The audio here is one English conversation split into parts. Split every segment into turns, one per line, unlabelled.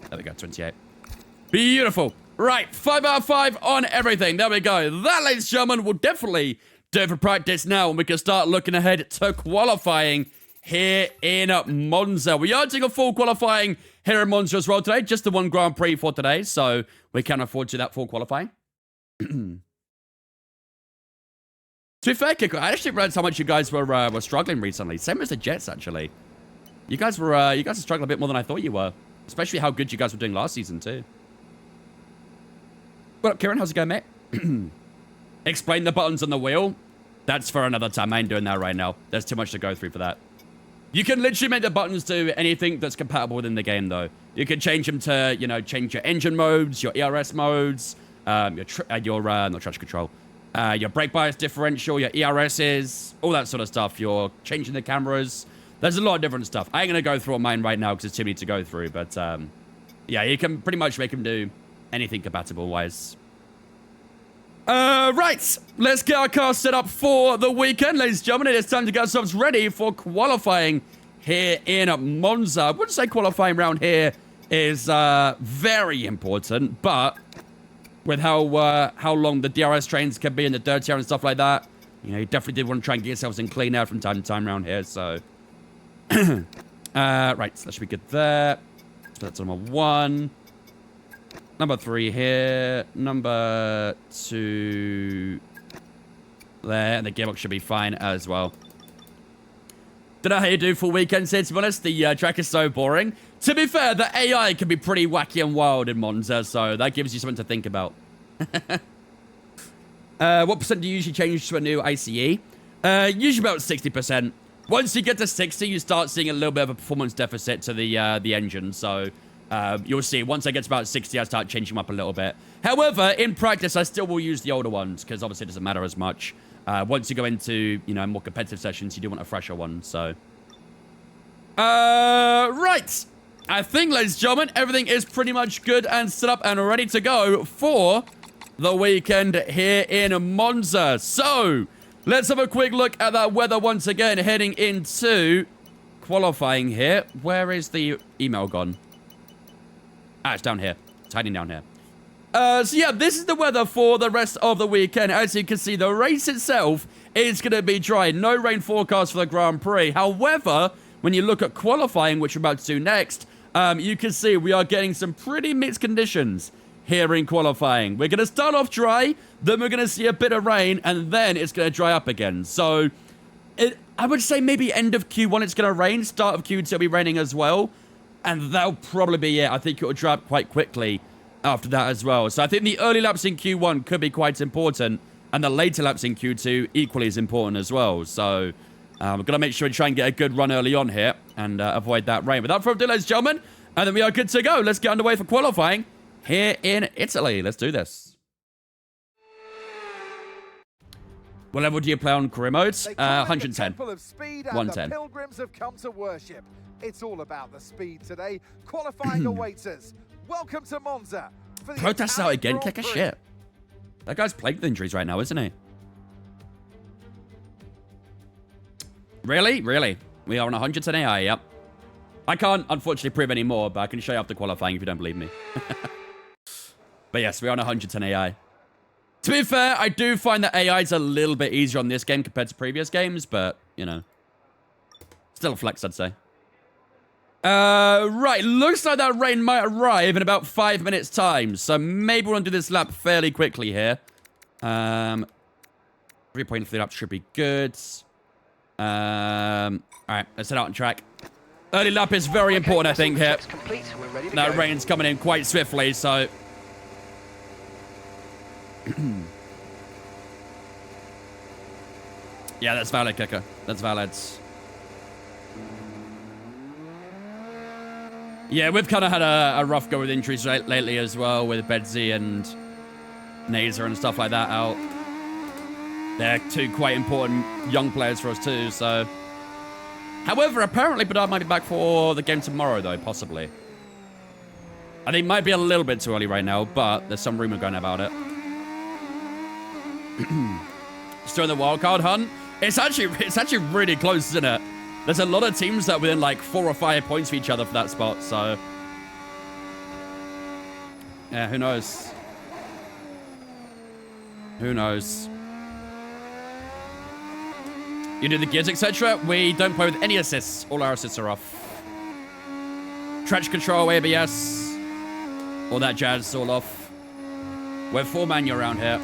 There we go, 28. Beautiful. Right, 5 out of 5 on everything. There we go. That, ladies and gentlemen, will definitely do it for practice now, and we can start looking ahead to qualifying here in Monza. We are doing a full qualifying here in Monza as well today. Just the one Grand Prix for today, so we can afford to do that full qualifying. To be fair, Kiko, I actually realized how much you guys were struggling recently. Same as the Jets, actually. You guys are struggling a bit more than I thought you were. Especially how good you guys were doing last season, too. What up, Kieran? How's it going, mate? Explain the buttons on the wheel. That's for another time. I ain't doing that right now. There's too much to go through for that. You can literally make the buttons do anything that's compatible within the game, though. You can change them to, you know, change your engine modes, your ERS modes, not traction control, your brake bias differential, your ERSs, all that sort of stuff. You're changing the cameras. There's a lot of different stuff. I ain't going to go through all mine right now because it's too many to go through. But, yeah, you can pretty much make them do anything compatible-wise. Right. Let's get our car set up for the weekend, ladies and gentlemen. It's time to get ourselves ready for qualifying here in Monza. I wouldn't say qualifying around here is very important, but with how long the DRS trains can be in the dirt area and stuff like that, you know, you definitely did want to try and get yourselves in clean air from time to time around here, so... right, so that should be good there. So that's number 1. Number 3 here. Number 2 there. And the gearbox should be fine as well. Don't know how you do full weekends here, to be honest. The track is so boring. To be fair, the AI can be pretty wacky and wild in Monza, so that gives you something to think about. What percent do you usually change to a new ICE? Usually about 60%. Once you get to 60, you start seeing a little bit of a performance deficit to the engine, so... you'll see, once I get to about 60, I start changing them up a little bit. However, in practice, I still will use the older ones, because obviously it doesn't matter as much. Once you go into, you know, more competitive sessions, you do want a fresher one, so... right! I think, ladies and gentlemen, everything is pretty much good and set up and ready to go for the weekend here in Monza. So, let's have a quick look at that weather once again, heading into qualifying here. Where is the email gone? Ah, it's down here. It's hiding down here. So yeah, this is the weather for the rest of the weekend. As you can see, the race itself is going to be dry. No rain forecast for the Grand Prix. However, when you look at qualifying, which we're about to do next, you can see we are getting some pretty mixed conditions here in qualifying. We're going to start off dry, then we're going to see a bit of rain, and then it's going to dry up again. So, I would say maybe end of Q1 it's going to rain. Start of Q2 it'll be raining as well. And that'll probably be it. I think it will dry up quite quickly after that as well. So I think the early laps in Q1 could be quite important. And the later laps in Q2 equally as important as well. So we've got to make sure we try and get a good run early on here. And avoid that rain. Without further ado, ladies and gentlemen, and then we are good to go. Let's get underway for qualifying here in Italy. Let's do this. What level do you play on career mode? 110. 110.
Pilgrims have come to worship. It's all about the speed today. Qualifying awaits us. Welcome to Monza.
Protests out again. Kick a shit. That guy's plagued with injuries right now, isn't he? Really? Really? We are on 110 AI, yep. I can't, unfortunately, prove any more, but I can show you after qualifying if you don't believe me. But yes, we're on 110 AI. To be fair, I do find that AI is a little bit easier on this game compared to previous games, but, you know. Still a flex, I'd say. Right, looks like that rain might arrive in about 5 minutes' time, so maybe we'll do this lap fairly quickly here. 3.3 laps should be good. Alright, let's head out on track. Early lap is very important, I think, here. That rain's coming in quite swiftly, so... yeah, that's valid, Kicker. That's valid. Yeah, we've kind of had a rough go with injuries lately as well, with Bedsy and Nazer and stuff like that out. They're two quite important young players for us too, so... However, apparently Bedard might be back for the game tomorrow, though, possibly. I think it might be a little bit too early right now, but there's some rumor going about it. Still in the wildcard hunt. It's actually really close, isn't it? There's a lot of teams that are within like 4 or 5 points of each other for that spot, so... Yeah, who knows? Who knows? You do the gears, etc. We don't play with any assists. All our assists are off. Traction control, ABS, all that jazz, all off. We're full manual around here.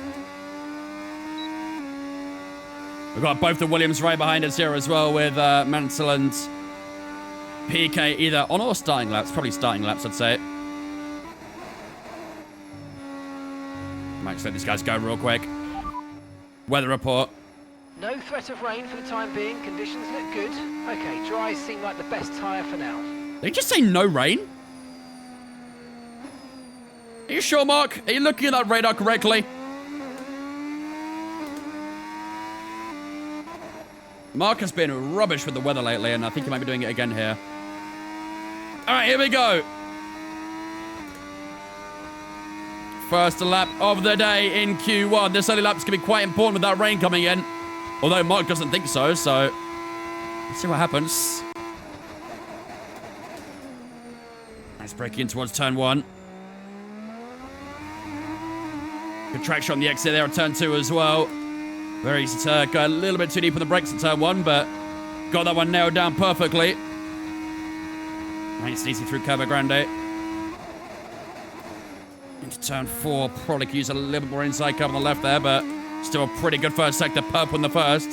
We've got both the Williams right behind us here as well, with Mansell and PK either on or starting laps. Probably starting laps, I'd say. Might just let these guys go real quick. Weather report.
No threat of rain for the time being. Conditions look good. Okay, dries seem like the best tyre for now.
Did he just say no rain? Are you sure, Mark? Are you looking at that radar correctly? Mark has been rubbish with the weather lately, and I think he might be doing it again here. All right, here we go. First lap of the day in Q1. This early lap's going to be quite important with that rain coming in. Although Mark doesn't think so, so let's see what happens. Nice braking in towards turn 1. Good traction on the exit there at turn 2 as well. Very easy to go a little bit too deep on the brakes at turn 1, but got that one nailed down perfectly. Nice and easy through Curva Grande. Into turn 4, probably could use a little bit more inside curve on the left there, but still a pretty good first sector. Purple in the first.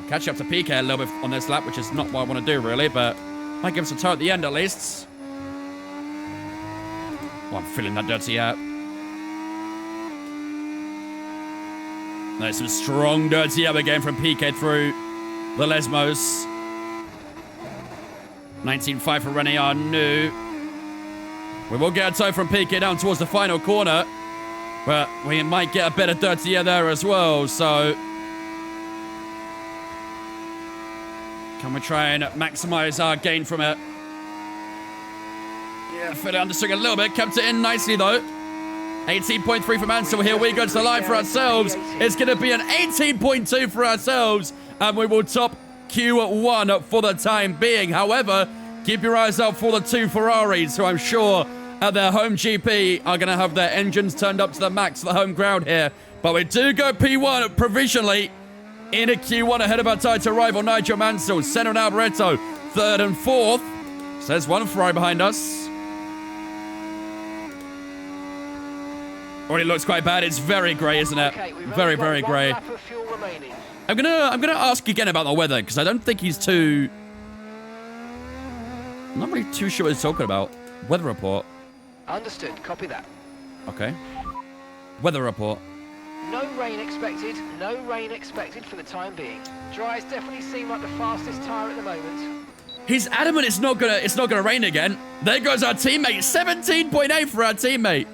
I'll catch up to PK a little bit on this lap, which is not what I want to do really, but might give us a tow at the end at least. Oh, I'm feeling that dirty out. There's some strong dirty air again from PK through the Lesmos. 19.5 for Rene Arnoux. We will get a tow from PK down towards the final corner, but we might get a bit of dirty air there as well, so can we try and maximize our gain from it? Yeah, fell understeering a little bit, kept it in nicely though. 18.3 for Mansell. Here we go to the line for ourselves. It's going to be an 18.2 for ourselves, and we will top Q1 for the time being. However, keep your eyes out for the 2 Ferraris, who I'm sure at their home GP are going to have their engines turned up to the max at the home ground here. But we do go P1 provisionally into Q1 ahead of our title rival Nigel Mansell. Senna and Alboreto, 3rd and 4th. So there's one Ferrari behind us. Already looks quite bad. It's very grey, isn't it?
Okay,
very, very grey. I'm gonna ask again about the weather, because I don't think he's too... I'm not really too sure what he's talking about. Weather report.
Understood. Copy that.
Okay. Weather report.
No rain expected. No rain expected for the time being. Dries definitely seem like the fastest tyre at the moment.
He's adamant it's not gonna rain again. There goes our teammate. 17.8 for our teammate.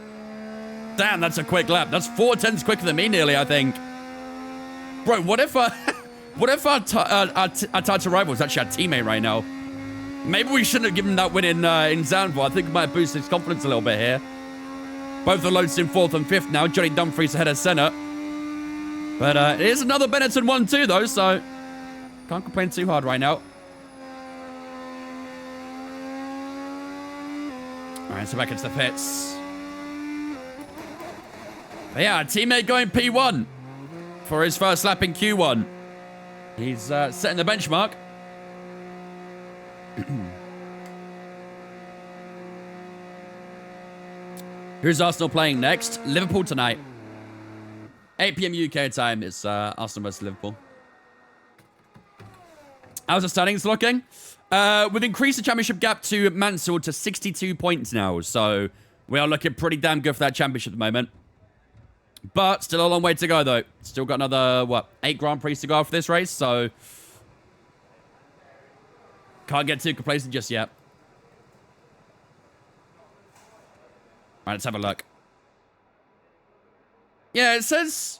Damn, that's a quick lap. That's 4 tenths quicker than me, nearly, I think. Bro, what if our title rival is actually our teammate right now? Maybe we shouldn't have given him that win in Zandvoort. I think it might have boosted his confidence a little bit here. Both the loads in 4th and 5th now. Johnny Dumfries ahead of Senna. But it is another Benetton 1-2, though, so can't complain too hard right now. All right, so back into the pits. But yeah, teammate going P1 for his first lap in Q1. He's setting the benchmark. Who's Arsenal playing next? Liverpool tonight. 8 PM UK time is Arsenal versus Liverpool. How's the standings looking? We've increased the championship gap to Mansell to 62 points now. So we are looking pretty damn good for that championship at the moment. But still a long way to go, though. Still got another, what, 8 Grand Prix to go after this race, so can't get too complacent just yet. All right, let's have a look. Yeah, it says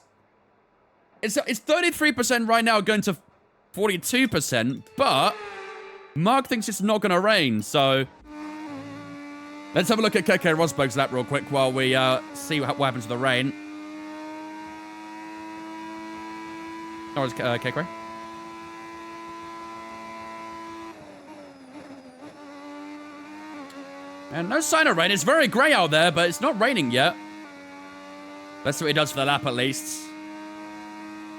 it's 33% right now, going to 42%, but Mark thinks it's not going to rain, so let's have a look at KK Rosberg's lap real quick while we see what happens to the rain. Oh, it's KK. And no sign of rain. It's very grey out there, but it's not raining yet. Let's see what he does for the lap at least.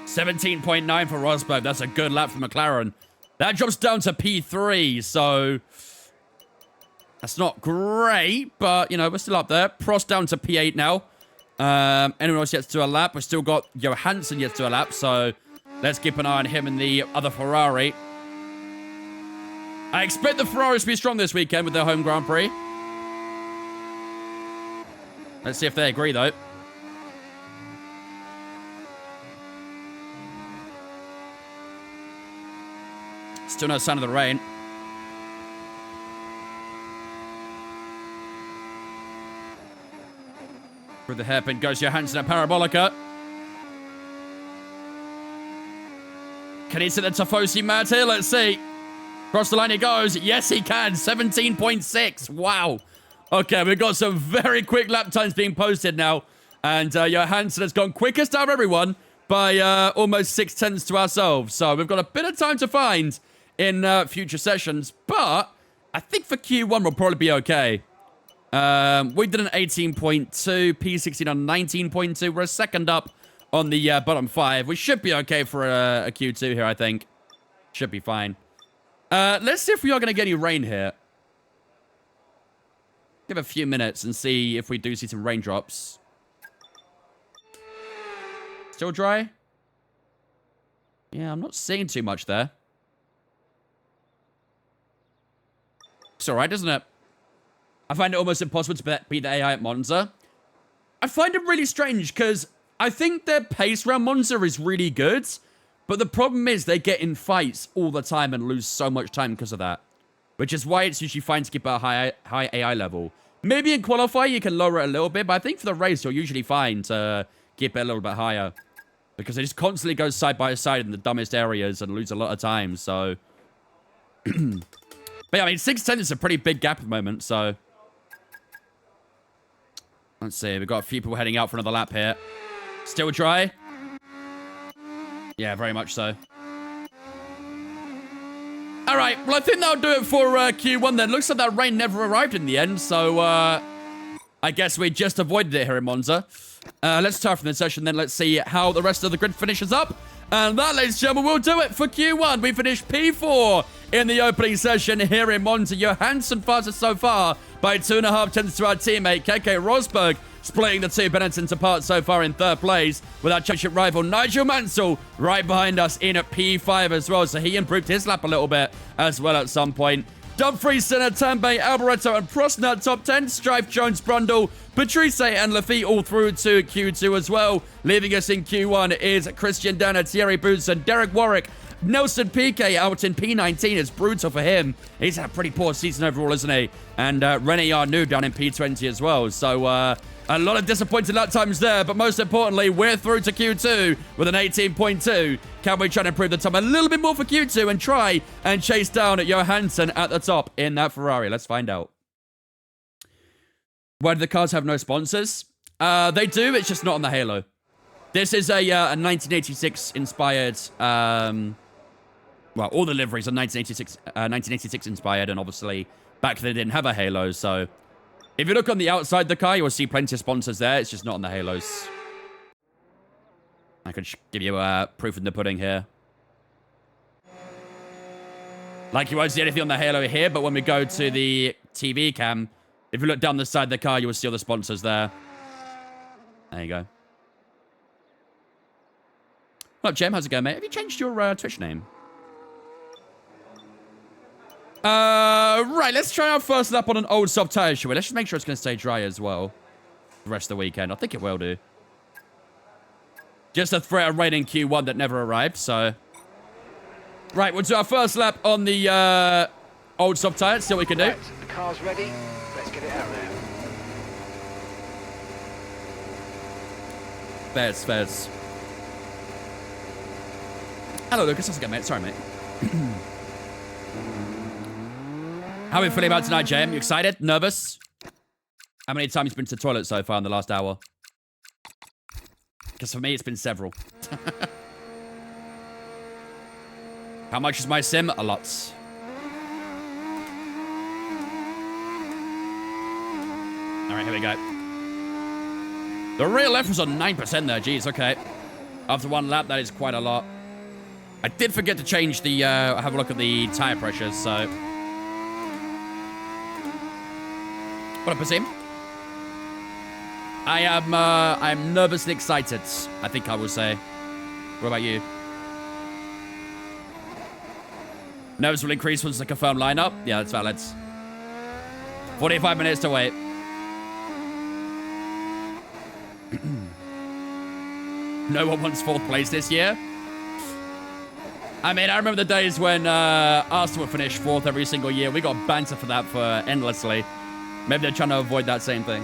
17.9 for Rosberg. That's a good lap for McLaren. That drops down to P3, so that's not great, but, you know, we're still up there. Prost down to P8 now. Anyone else yet to do a lap? We've still got Johansson yet to do a lap, so let's keep an eye on him and the other Ferrari. I expect the Ferraris to be strong this weekend with their home Grand Prix. Let's see if they agree, though. Still no sign of the rain. Through the hairpin goes Johansson at Parabolica. Can he sit the Tifosi mat here? Let's see. Across the line he goes. Yes, he can. 17.6. Wow. Okay, we've got some very quick lap times being posted now. And Johansson has gone quickest out of everyone by almost 6/10 to ourselves. So we've got a bit of time to find in future sessions. But I think for Q1 we'll probably be okay. We did an 18.2, P16 on 19.2. We're a second up on the bottom 5. We should be okay for a Q2 here, I think. Should be fine. Let's see if we are going to get any rain here. Give a few minutes and see if we do see some raindrops. Still dry? Yeah, I'm not seeing too much there. It's alright, isn't it? I find it almost impossible to beat the AI at Monza. I find it really strange because I think their pace around Monza is really good. But the problem is they get in fights all the time and lose so much time because of that. Which is why it's usually fine to keep a high AI level. Maybe in qualify you can lower it a little bit. But I think for the race you're usually fine to keep it a little bit higher. Because they just constantly go side by side in the dumbest areas and lose a lot of time. So... But yeah, I mean 6:10 is a pretty big gap at the moment. So... Let's see, we've got a few people heading out for another lap here. Still dry? Yeah, very much so. Alright, well I think that'll do it for Q1 then. Looks like that rain never arrived in the end, so I guess we just avoided it here in Monza. Let's start from the session then. Let's see how the rest of the grid finishes up. And that, ladies and gentlemen, will do it for Q1. We finished P4 in the opening session here in Monza. Johansson fastest so far by 2.5 tenths to our teammate, Keke Rosberg, splitting the two Benetton's apart so far in third place, with our championship rival Nigel Mansell right behind us in at P5 as well. So he improved his lap a little bit as well at some point. Dumfries, Senna, Tambay, Alboreto, and Prost top 10. Strife, Jones, Brundle, Patrice, and Lafitte all through to Q2 as well. Leaving us in Q1 is Christian Danner, Thierry Boots, and Derek Warwick. Nelson Piquet out in P19 is brutal for him. He's had a pretty poor season overall, isn't he? And René Arnoux down in P20 as well. So a lot of disappointing lap times there. But most importantly, we're through to Q2 with an 18.2. Can we try and improve the time a little bit more for Q2 and try and chase down at Johansson at the top in that Ferrari? Let's find out. Why do the cars have no sponsors? They do, it's just not on the Halo. This is a 1986 inspired... well, all the liveries are 1986 inspired, and obviously back then they didn't have a Halo, so... If you look on the outside of the car, you will see plenty of sponsors there. It's just not on the Halos. I could give you proof in the pudding here. Like, you won't see anything on the Halo here, but when we go to the TV cam, if you look down the side of the car, you will see all the sponsors there. There you go. Well, Jem, how's it going, mate? Have you changed your Twitch name? Right, let's try our first lap on an old soft tire, shall we? Let's just make sure it's going to stay dry as well the rest of the weekend. I think it will do. Just a threat of rain in Q1 that never arrived, so... Right, we'll do our first lap on the old soft tire. See what we can do.
Right, the car's ready. Let's get it out there.
Fairs. Hello, Lucas. How's it going, mate? Sorry, mate. How are we feeling about tonight, JM? You excited? Nervous? How many times have you been to the toilet so far in the last hour? Because for me, it's been several. How much is my sim? A lot. All right, here we go. The rear left was on 9% there. Jeez, okay. After one lap, that is quite a lot. I did forget to change the, have a look at the tire pressures, so. What up, Asim? I'm nervously excited, I think I will say. What about you? Nerves will increase once the confirmed lineup. Yeah, that's valid. 45 minutes to wait. No one wants 4th place this year. I mean, I remember the days when Arsenal would finish 4th every single year. We got banter for that for endlessly. Maybe they're trying to avoid that same thing.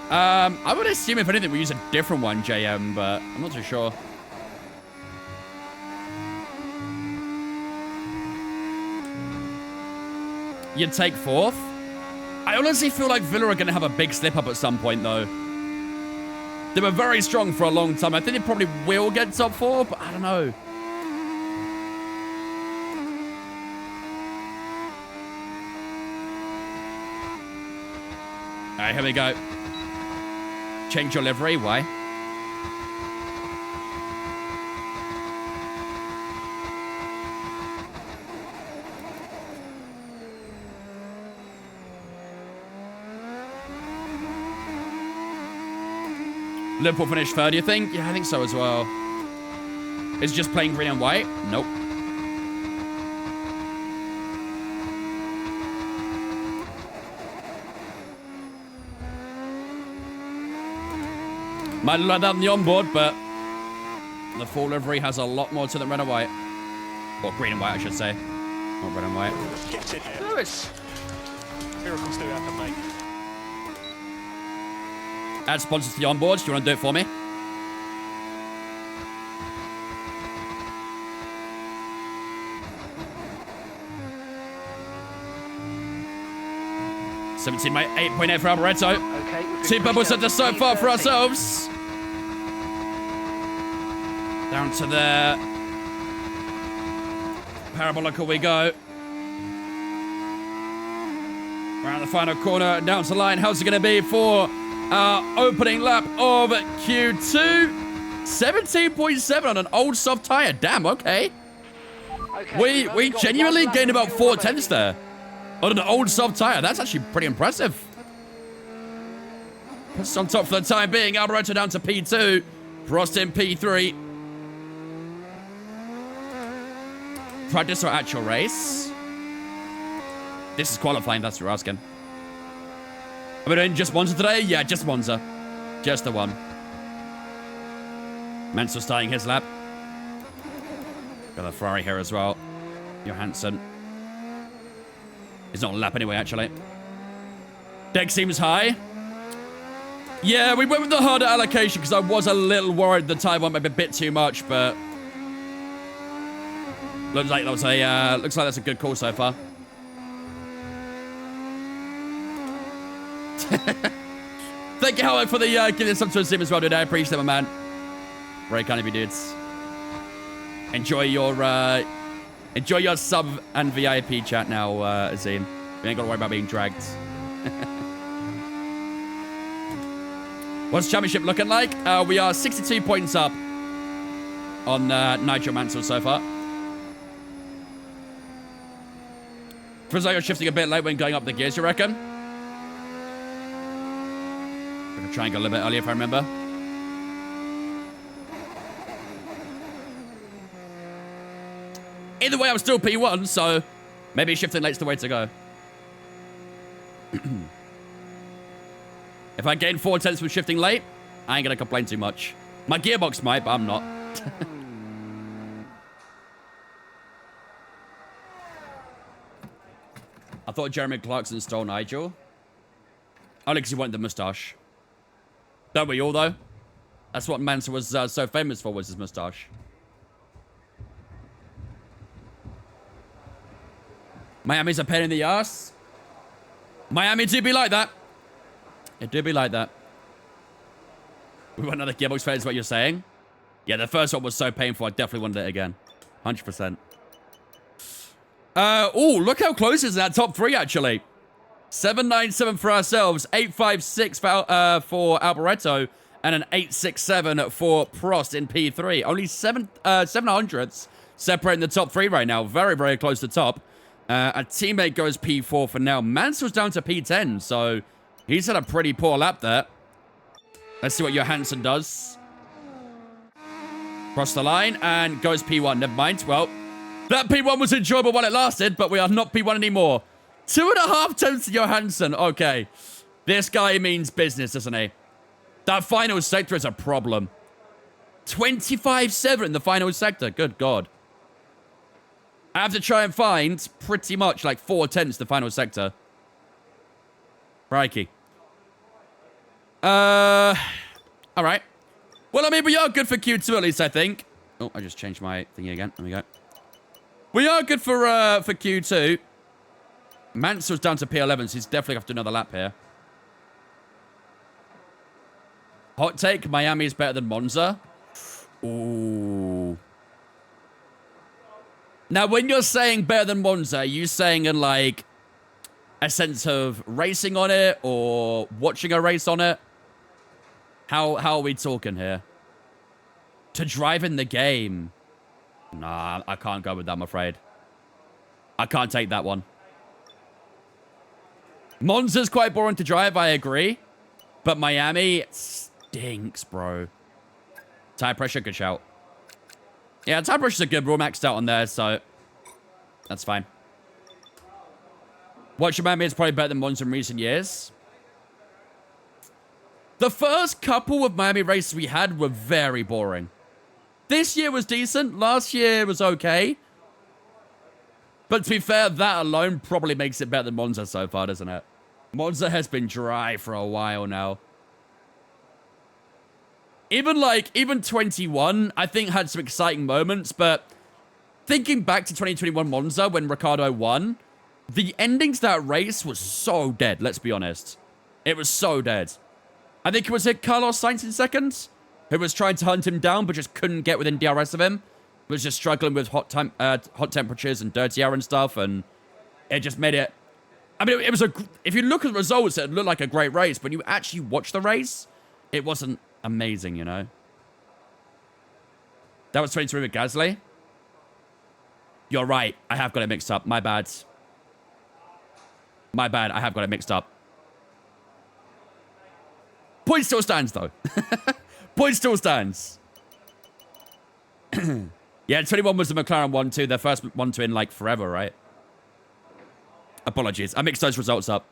I would assume, if anything, we use a different one, JM, but I'm not too sure. You'd take 4th? I honestly feel like Villa are going to have a big slip-up at some point, though. They were very strong for a long time. I think they probably will get top 4, but I don't know. All right, here we go. Change your livery. Why? Liverpool finished 3rd, you think? Yeah, I think so as well. Is just playing green and white? Nope. Might look like that on the onboard, but the full livery has a lot more to than red and white. Or green and white, I should say. Not red and white.
Get in here.
Lewis.
Miracles do happen, mate.
Add sponsors to the onboards. Do you want to do it for me? $17, mate. 8.8 for Alboreto.
Okay,
2 bubbles at the so far for ourselves. Down to the parabolica we go. Around the final corner, down to the line. How's it going to be for our opening lap of Q2? 17.7 on an old soft tire. Damn, okay. We genuinely gained about 4 tenths there on an old soft tire. That's actually pretty impressive. Puts us on top for the time being. Alboreto down to P2. Prost in P3. Practice or actual race? This is qualifying, that's what you're asking. Are we doing just Monza today? Yeah, just Monza. Just the one. Mansell starting his lap. Got a Ferrari here as well. Johansson. He's not on a lap anyway, actually. Deck seems high. Yeah, we went with the harder allocation because I was a little worried the time went maybe a bit too much, but looks like that was a looks like that's a good call so far. Thank you, Howard, for the giving us some to a sim as well, dude. I appreciate it, my man. Very kind of you, dudes. Enjoy your sub and VIP chat now, Azim. We ain't got to worry about being dragged. What's the championship looking like? We are 62 points up on Nigel Mansell so far. Feels like you're shifting a bit late when going up the gears, you reckon? We're going to try and go a little bit earlier if I remember. Either way, I'm still P1, so maybe shifting late's the way to go. If I gain 4 tenths from shifting late, I ain't going to complain too much. My gearbox might, but I'm not. I thought Jeremy Clarkson stole Nigel. Only because he wanted the moustache. Don't we all, though? That's what Mansell was so famous for, was his moustache. Miami's a pain in the ass. Miami do be like that. It do be like that. We want another gearbox failure is what you're saying? Yeah, the first one was so painful, I definitely wanted it again. 100%. Oh, look how close is that top 3, actually. 797 for ourselves, 856 for Alboreto, and an 867 for Prost in P3. Only 700ths separating the top 3 right now. Very, very close to top. A teammate goes P4 for now. Mansell's down to P10, so he's had a pretty poor lap there. Let's see what Johansson does. Cross the line and goes P1. Never mind. Well, that P1 was enjoyable while it lasted, but we are not P1 anymore. 2.5 tenths to Johansson. Okay. This guy means business, doesn't he? That final sector is a problem. 25-7 in the final sector. Good God. I have to try and find pretty much like 4 tenths the final sector. Crikey. All right. Well, I mean, we are good for Q2 at least, I think. Oh, I just changed my thingy again. There we go. We are good for Q2. Mansell's down to P11, so he's definitely have to another lap here. Hot take, Miami is better than Monza. Ooh. Now, when you're saying better than Monza, are you saying in, like, a sense of racing on it or watching a race on it? How are we talking here? To drive in the game. Nah, I can't go with that, I'm afraid. I can't take that one. Monza's quite boring to drive, I agree. But Miami stinks, bro. Tire pressure, good shout. Yeah, tire pressure's a good. We're maxed out on there, so that's fine. Watching Miami is probably better than Monza in recent years. The first couple of Miami races we had were very boring. This year was decent. Last year was okay. But to be fair, that alone probably makes it better than Monza so far, doesn't it? Monza has been dry for a while now. Even 21, I think, had some exciting moments, but thinking back to 2021 Monza when Ricciardo won, the ending to that race was so dead, let's be honest. It was so dead. I think it was Carlos Sainz in second, who was trying to hunt him down, but just couldn't get within DRS of him. Was just struggling with hot temperatures and dirty air and stuff, and it just made it... I mean, it was if you look at the results, it looked like a great race, but when you actually watch the race, it wasn't amazing, you know? That was 23 with Gasly. You're right. I have got it mixed up. My bad. My bad. I have got it mixed up. Point still stands, though. Point still stands. Yeah, 21 was the McLaren 1-2. Their first 1-2 in, like, forever, right? Apologies. I mixed those results up.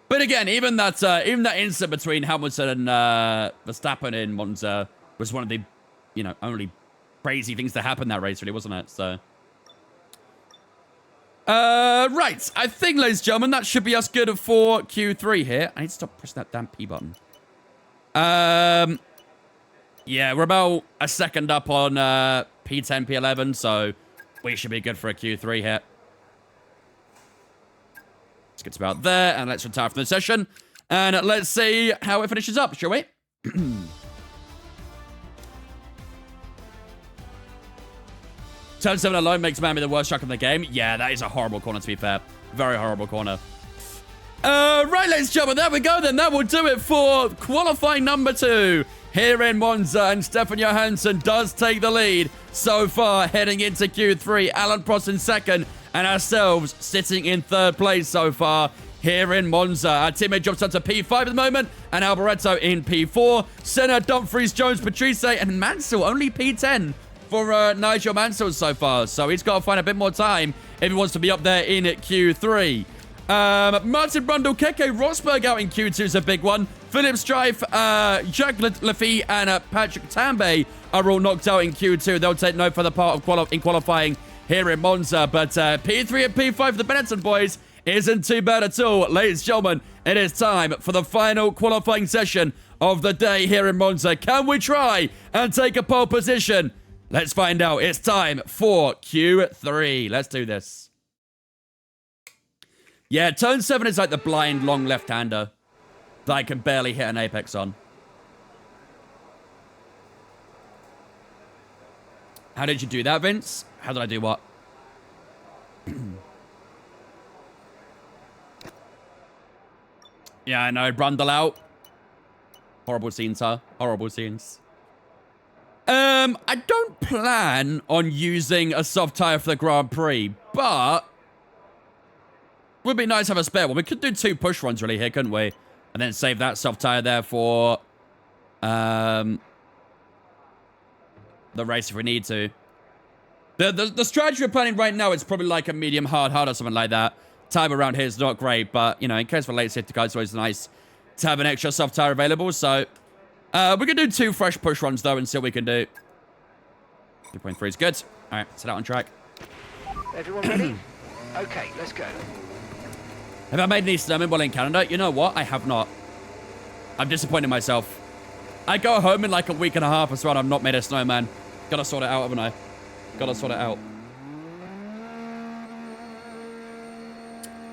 But again, even that incident between Hamilton and Verstappen in Monza was one of the, you know, only crazy things that happened that race, really, wasn't it? So, right. I think, ladies and gentlemen, that should be us good for Q3 here. I need to stop pressing that damn P button. Yeah, we're about a second up on P10, P11, so we should be good for a Q3 here. Let's get to about there, and let's retire from the session. And let's see how it finishes up, shall we? Turn 7 alone makes Miami the worst track in the game. Yeah, that is a horrible corner, to be fair. Very horrible corner. Right, ladies and gentlemen, there we go then. That will do it for qualifying number 2 here in Monza. And Stefan Johansson does take the lead so far heading into Q3. Alan Prost in second, and ourselves sitting in third place so far here in Monza. Our teammate jumps up to P5 at the moment, and Alboreto in P4. Senna, Dumfries, Jones, Patrice, and Mansell only P10 for Nigel Mansell so far. So he's got to find a bit more time if he wants to be up there in Q3. Martin Brundle, Keke Rosberg out in Q2 is a big one. Philip Strife, Jacques Lafille, and Patrick Tambay are all knocked out in Q2. They'll take no further part of qualifying here in Monza. But P3 and P5 for the Benetton boys isn't too bad at all. Ladies and gentlemen, it is time for the final qualifying session of the day here in Monza. Can we try and take a pole position? Let's find out. It's time for Q3. Let's do this. Yeah, turn 7 is like the blind long left-hander that I can barely hit an apex on. How did you do that, Vince? How did I do what? Yeah, I know. Brundle out. Horrible scenes, huh? Horrible scenes. I don't plan on using a soft tire for the Grand Prix, but would be nice to have a spare one. We could do 2 push runs really here, couldn't we? And then save that soft tire there for the race if we need to. The strategy we're planning right now is probably like a medium hard or something like that. Time around here is not great, but you know, in case for late safety cars, it's always nice to have an extra soft tire available. So we can do 2 fresh push runs though and see what we can do. 2.3 is good. All right, set out on track.
Everyone ready? Okay, let's go.
Have I made any snowmen while in Canada? You know what? I have not. I'm disappointed in myself. I go home in like a week and a half or so and I've not made a snowman. Gotta sort it out, haven't I? Gotta sort it out.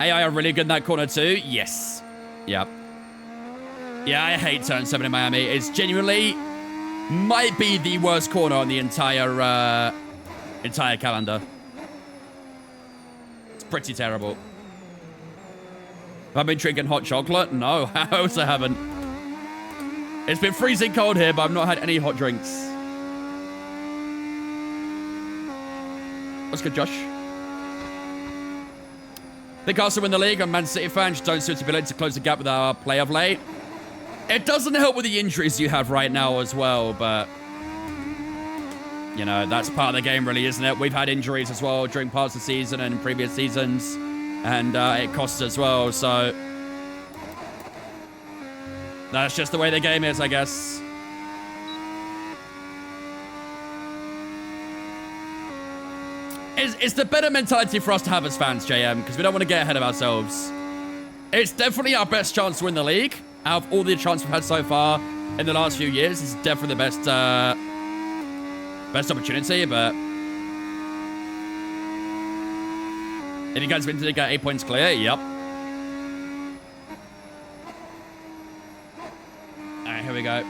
AI are really good in that corner too. Yes. Yep. Yeah, I hate turn 7 in Miami. It's genuinely might be the worst corner on the entire calendar. It's pretty terrible. Have I been drinking hot chocolate? No, I also haven't. It's been freezing cold here, but I've not had any hot drinks. That's good, Josh. Think Arsenal win the league. I'm Man City fan. Just don't see its ability to close the gap with our play of late. It doesn't help with the injuries you have right now as well, but you know, that's part of the game really, isn't it? We've had injuries as well during parts of the season and in previous seasons, and it costs as well, so that's just the way the game is, I guess. It's the better mentality for us to have as fans, JM, because we don't want to get ahead of ourselves. It's definitely our best chance to win the league. Out of all the chances we've had so far in the last few years, this is definitely the best opportunity, but if you guys win to get 8 points clear, yep. Alright, here we go.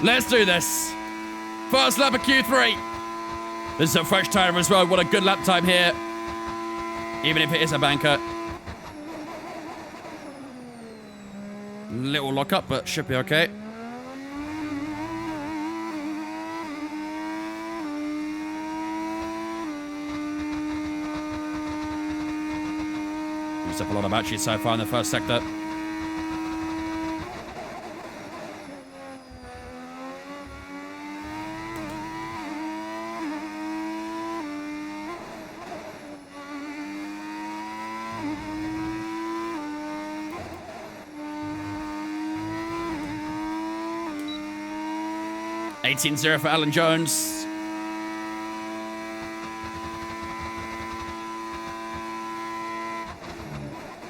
Let's do this. First lap of Q3. This is a fresh tire as well. What a good lap time here. Even if it is a banker. Little lockup, but should be okay. Used up a lot of batteries so far in the first sector. $18-0 for Alan Jones.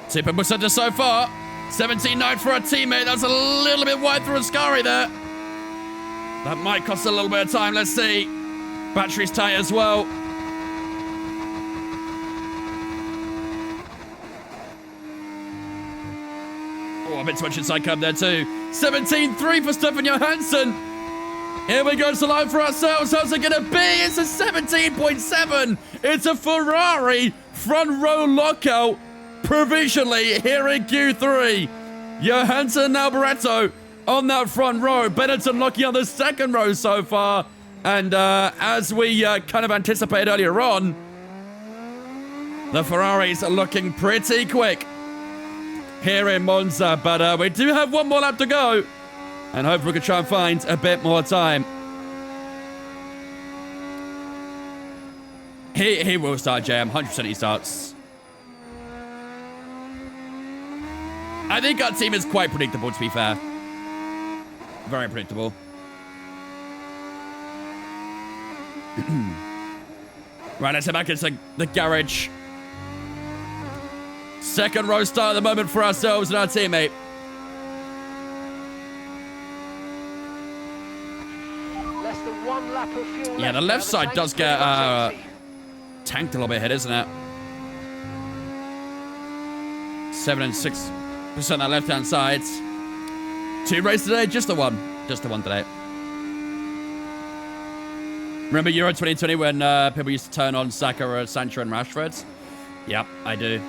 Super Musada so far. 17-9 for a teammate. That's a little bit wide through Ascari there. That might cost a little bit of time. Let's see. Battery's tight as well. Oh, a bit too much inside curb there too. 17-3 for Stefan Johansson. Here we go to the line for ourselves. How's it going to be? It's a 17.7. It's a Ferrari front row lockout provisionally here in Q3. Johansson and Alboreto on that front row. Benetton lucky on the second row so far. And as we kind of anticipated earlier on, the Ferraris are looking pretty quick here in Monza. But we do have one more lap to go. And hopefully we can try and find a bit more time. He will start, JM. 100% he starts. I think our team is quite predictable, to be fair. Very predictable. Right, let's head back into the garage. Second row start at the moment for ourselves and our teammate. Yeah, the left side does get tanked a little bit here, isn't it? 7 and 6% that left-hand side. 2 races today, just the one. Just the one today. Remember Euro 2020 when people used to turn on Saka, Sancho, and Rashford? Yep, I do.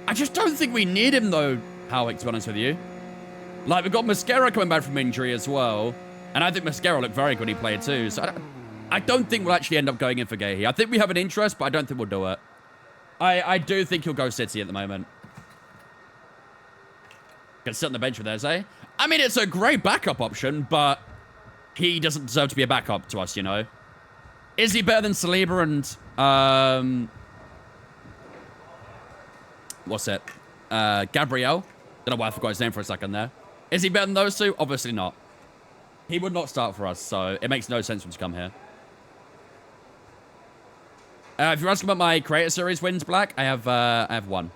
I just don't think we need him, though, Howick, to be honest with you. Like, we've got Mascara coming back from injury as well. And I think Mascara looked very good. He played, too. So I don't think we'll actually end up going in for Gahey. I think we have an interest, but I don't think we'll do it. I do think he'll go City at the moment. Can sit on the bench with Eze. I mean, it's a great backup option, but he doesn't deserve to be a backup to us, you know. Is he better than Saliba and... what's it? Gabriel. Don't know why I forgot his name for a second there. Is he better than those two? Obviously not. He would not start for us, so it makes no sense for him to come here. If you're asking about my Creator Series wins, Black, I have one.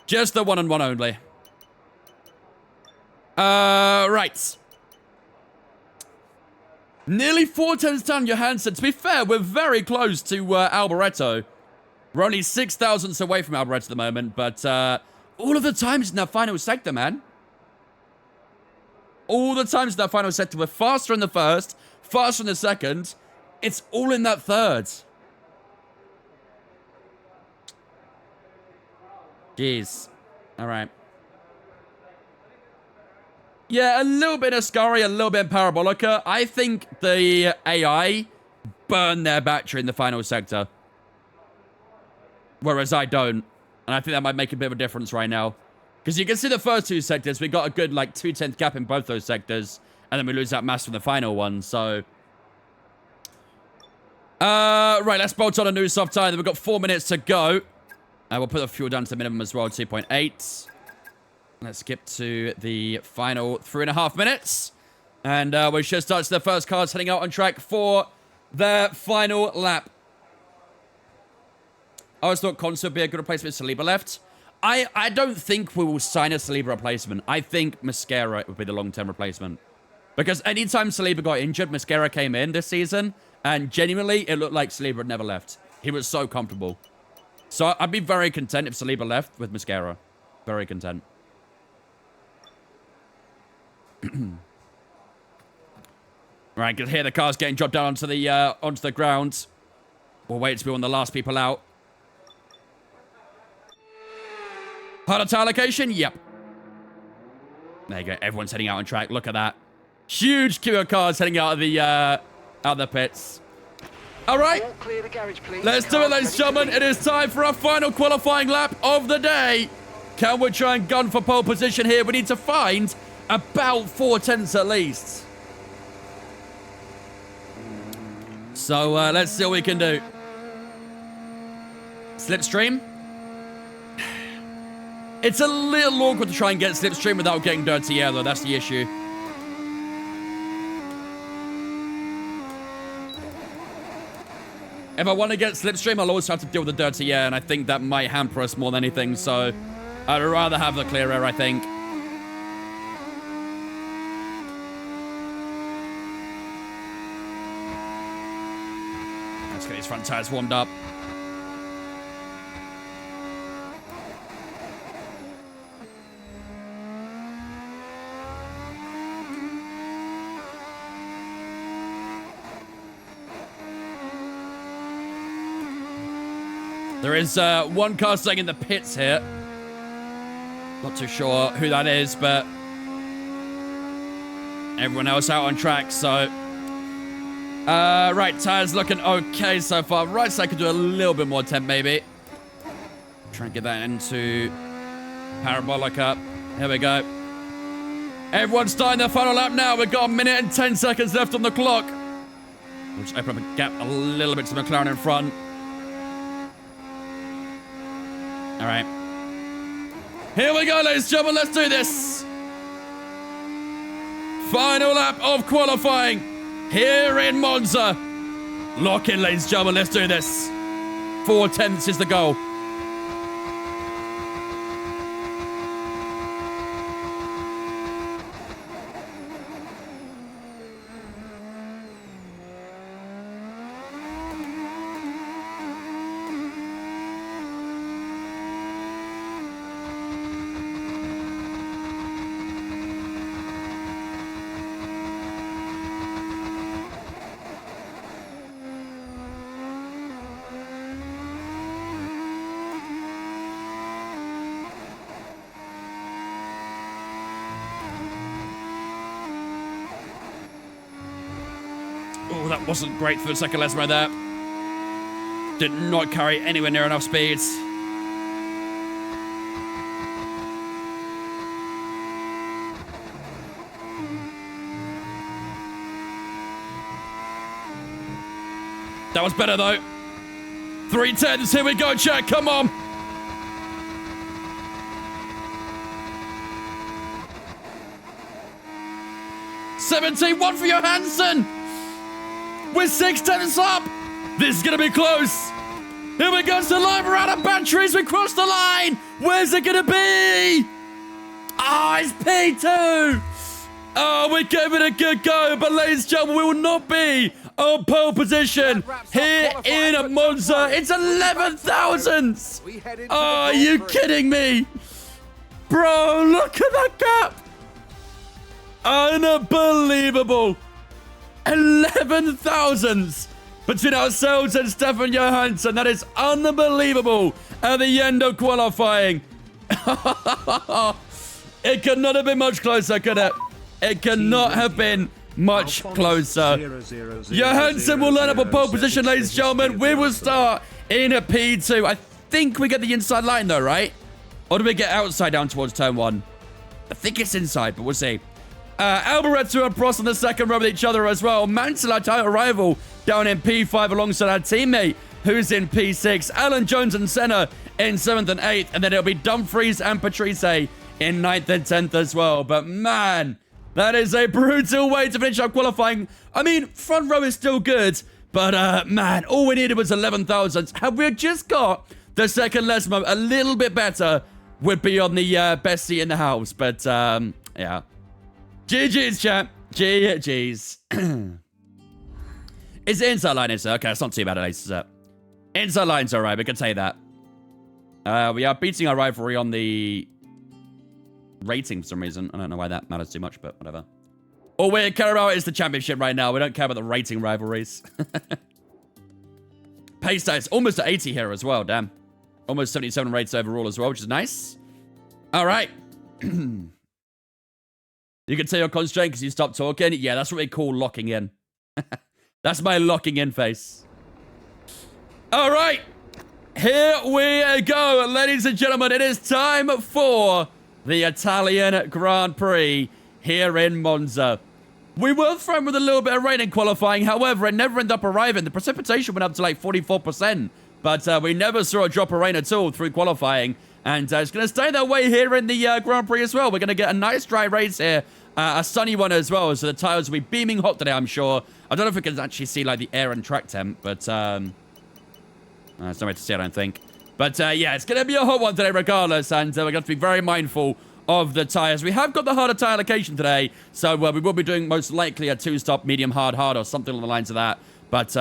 Just the one and one only. Right. Nearly 4 turns down Johansson. To be fair, we're very close to Alboreto. We're only 6 thousandths away from Alboreto at the moment, but all of the times in that final sector, man. All the times in that final sector, we're faster in the first, faster in the second. It's all in that third. Jeez. All right. Yeah, a little bit of Ascari, a little bit of Parabolica. I think the AI burned their battery in the final sector. Whereas I don't. And I think that might make a bit of a difference right now. Because you can see the first 2 sectors, we got a good, like, 2/10 gap in both those sectors. And then we lose that mass from the final one, so... right, let's bolt on a new soft tire. We've got 4 minutes to go. We'll put the fuel down to the minimum as well, 2.8. Let's skip to the final 3.5 minutes. And we should start to the first cars heading out on track for their final lap. I always thought Conte would be a good replacement if Saliba left. I don't think we will sign a Saliba replacement. I think Mascara would be the long-term replacement. Because anytime Saliba got injured, Mascara came in this season, and genuinely, it looked like Saliba had never left. He was so comfortable. So I'd be very content if Saliba left with Mascara. Very content. Right, can hear the cars getting dropped down onto the ground. We'll wait to be one of the last people out. Pilot allocation? Yep. There you go. Everyone's heading out on track. Look at that. Huge queue of cars heading out of the pits. All right.
Clear the garage, please.
Let's do it, ladies and gentlemen. It is time for our final qualifying lap of the day. Can we try and gun for pole position here? We need to find about 4 tenths at least. So let's see what we can do. Slipstream. It's a little awkward to try and get slipstream without getting dirty air, though. That's the issue. If I want to get slipstream, I'll always have to deal with the dirty air, and I think that might hamper us more than anything, so I'd rather have the clear air, I think. Let's get these front tires warmed up. There is one car staying in the pits here. Not too sure who that is, but everyone else out on track, so... right, tires looking okay so far. Right side could do a little bit more temp, maybe. Try and get that into Parabolica. Here we go. Everyone's starting their final lap now. We've got 1 minute and 10 seconds left on the clock. We'll just open up a gap a little bit to McLaren in front. All right. Here we go, ladies and gentlemen. Let's do this. Final lap of qualifying here in Monza. Lock in, ladies and gentlemen. Let's do this. 4 tenths is the goal. Oh, that wasn't great for the second lesson right there. Did not carry anywhere near enough speed. That was better though. 310s, here we go, chat, come on. One for Johansson. We're 6 tenths up. This is gonna be close. Here we go to the line. We're out of batteries. We cross the line. Where's it gonna be? Oh, it's P2. Oh, we gave it a good go, but ladies and gentlemen, we will not be on pole position here in Monza. It's 11 thousandths. Oh, are you kidding me? Bro, look at that gap. Unbelievable. 11 thousandths between ourselves and Stefan Johansson. That is unbelievable at the end of qualifying. It could not have been much closer, could it? It cannot have been much closer. Johansson will line up a pole position, ladies and gentlemen. We will start in a P2. I think we get the inside line though, right? Or do we get outside down towards turn 1? I think it's inside, but we'll see. Alboreto and Prost on the second row with each other as well. Mansell, our title rival, down in P5 alongside our teammate, who's in P6. Alan Jones and Senna in 7th and 8th. And then it'll be Dumfries and Patrice in 9th and 10th as well. But man, that is a brutal way to finish up qualifying. I mean, front row is still good. But man, all we needed was 11 thousandths. Had we just got the second lesson a little bit better, would be on the best seat in the house. But yeah. GG's, chat. GG's. Is the inside line, is it? Okay, it's not too bad, at least, is it? Inside line's alright, we can say that. We are beating our rivalry on the rating for some reason. I don't know why that matters too much, but whatever. All we care about is the championship right now. We don't care about the rating rivalries. Pace stats almost at 80 here as well, damn. Almost 77 rates overall as well, which is nice. Alright. You can tell you're concentrating because you stopped talking. Yeah, that's what we call locking in. That's my locking in face. All right. Here we go. Ladies and gentlemen, it is time for the Italian Grand Prix here in Monza. We were thrown with a little bit of rain in qualifying. However, it never ended up arriving. The precipitation went up to like 44%. But we never saw a drop of rain at all through qualifying. And it's going to stay that way here in the Grand Prix as well. We're going to get a nice dry race here. A sunny one as well. So the tires will be beaming hot today, I'm sure. I don't know if we can actually see like the air and track temp. But there's no way to see, I don't think. But yeah, it's going to be a hot one today regardless. And we're going to have to be very mindful of the tires. We have got the harder tire allocation today. So we will be doing most likely a 2-stop medium hard or something along the lines of that. But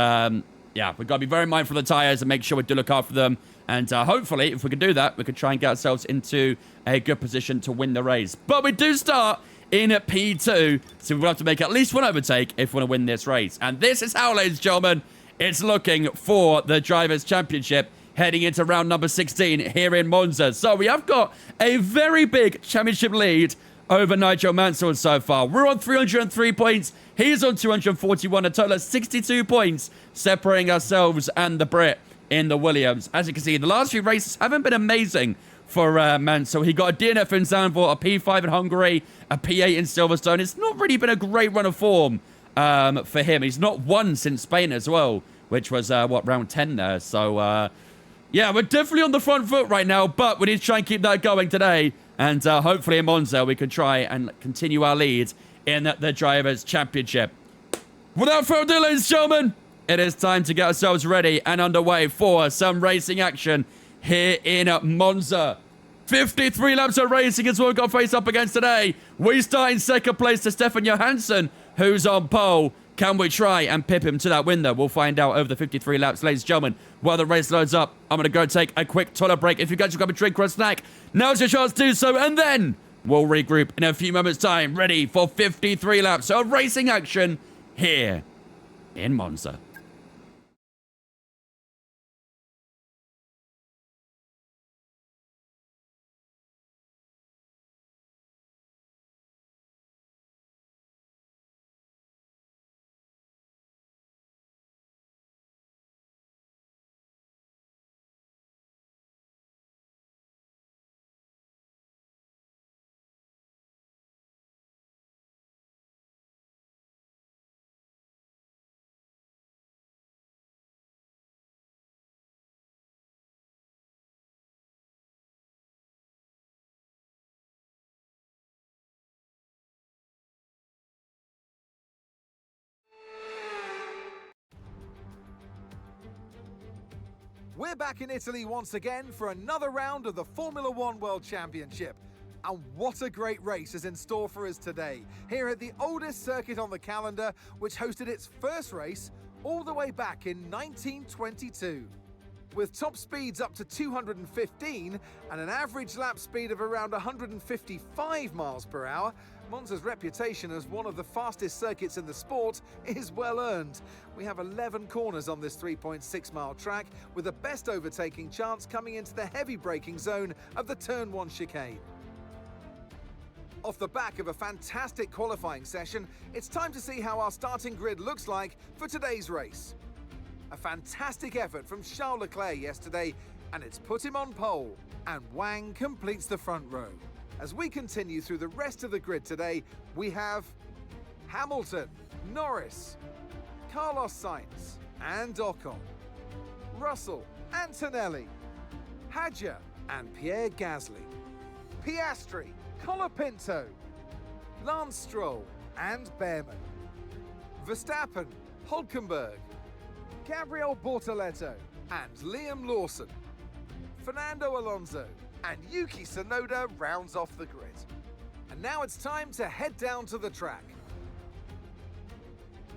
yeah, we've got to be very mindful of the tires and make sure we do look after them. And hopefully, if we can do that, we can try and get ourselves into a good position to win the race. But we do start in P2, so we'll have to make at least one overtake if we want to win this race. And this is how, ladies and gentlemen, it's looking for the Drivers' Championship heading into round number 16 here in Monza. So we have got a very big championship lead over Nigel Mansell so far. We're on 303 points. He's on 241, a total of 62 points, separating ourselves and the Brit in the Williams. As you can see, the last few races haven't been amazing for Mansell. He got a DNF in Zandvoort, a P5 in Hungary, a P8 in Silverstone. It's not really been a great run of form for him. He's not won since Spain as well, which was, what, round 10 there. So, yeah, we're definitely on the front foot right now, but we need to try and keep that going today. And hopefully in Monza, we can try and continue our lead in the Drivers' Championship. Without further ado, ladies and gentlemen, it is time to get ourselves ready and underway for some racing action here in Monza. 53 laps of racing is what we've got to face up against today. We start in second place to Stefan Johansson, who's on pole. Can we try and pip him to that win, though? We'll find out over the 53 laps, ladies and gentlemen. While the race loads up, I'm going to go take a quick toilet break. If you guys have got a drink or a snack, now's your chance to do so, and then we'll regroup in a few moments' time, ready for 53 laps of racing action here in Monza.
We're back in Italy once again for another round of the Formula One World Championship. And what a great race is in store for us today, here at the oldest circuit on the calendar, which hosted its first race all the way back in 1922. With top speeds up to 215 and an average lap speed of around 155 miles per hour, Monza's reputation as one of the fastest circuits in the sport is well earned. We have 11 corners on this 3.6-mile track, with the best overtaking chance coming into the heavy braking zone of the Turn 1 chicane. Off the back of a fantastic qualifying session, it's time to see how our starting grid looks like for today's race. A fantastic effort from Charles Leclerc yesterday, and it's put him on pole, and Wang completes the front row. As we continue through the rest of the grid today, we have Hamilton, Norris, Carlos Sainz and Ocon, Russell, Antonelli, Hadjar and Pierre Gasly, Piastri, Colapinto, Lance Stroll and Behrman, Verstappen, Hülkenberg, Gabriel Bortoleto and Liam Lawson, Fernando Alonso and Yuki Tsunoda rounds off the grid. And now it's time to head down to the track.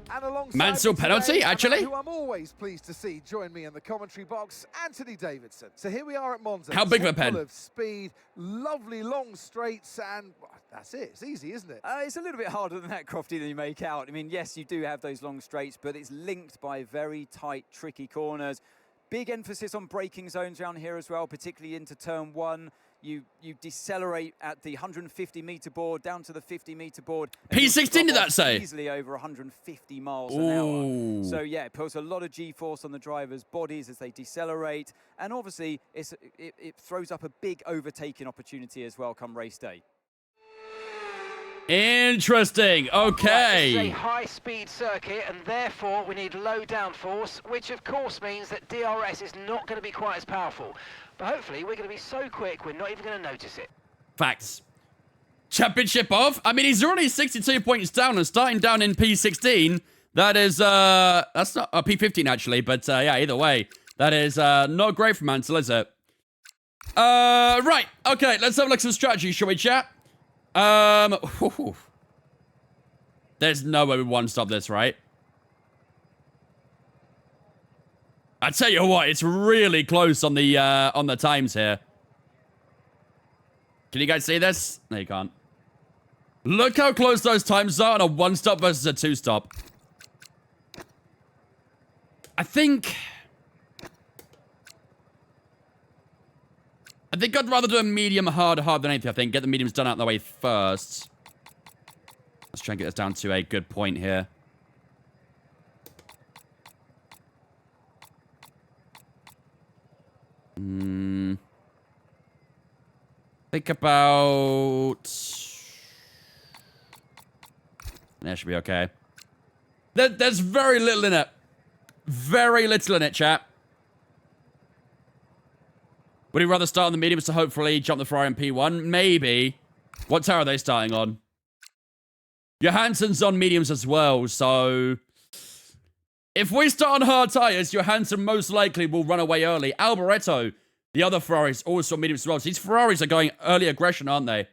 And alongside
Mansell
me
penalty,
today, a man
actually?
who I'm always pleased to see join me in the commentary box, Anthony Davidson. So here we are at Monza.
How big of a
full
pen?
of speed, lovely long straights, and well, that's it. It's easy, isn't it?
It's a little bit harder than that, Crofty, than you make out. I mean, yes, you do have those long straights, but it's linked by very tight, tricky corners. Big emphasis on braking zones around here as well, particularly into turn 1. You decelerate at the 150-meter board down to the 50-meter board.
P16 did that say?
Easily over 150 miles an hour. So yeah, it puts a lot of G-force on the drivers' bodies as they decelerate, and obviously it throws up a big overtaking opportunity as well come race day.
Interesting.
Right, this is
Okay.
a high-speed circuit, and therefore we need low downforce, which of course means that DRS is not going to be quite as powerful. But hopefully we're going to be so quick we're not even going to notice it.
Facts. Championship off. I mean, he's already 62 points down and starting down in P16. That is, that's not P15 actually, but yeah, either way, that is not great for Mansell, is it? Right. Okay, let's have a look at some strategy, shall we, chat? There's no way we one-stop this, right? I tell you what, it's really close on the times here. Can you guys see this? No, you can't. Look how close those times are on a one-stop versus a two-stop. I think I'd rather do a medium hard than anything, I think. Get the mediums done out of the way first. Let's try and get this down to a good point here. Think about... That should be okay. There's very little in it. Very little in it, chat. Would you rather start on the mediums to hopefully jump the Ferrari in P1? Maybe. What tower are they starting on? Johansson's on mediums as well, so... If we start on hard tires, Johansson most likely will run away early. Alboreto, the other Ferraris, also on mediums as well. So these Ferraris are going early aggression, aren't they?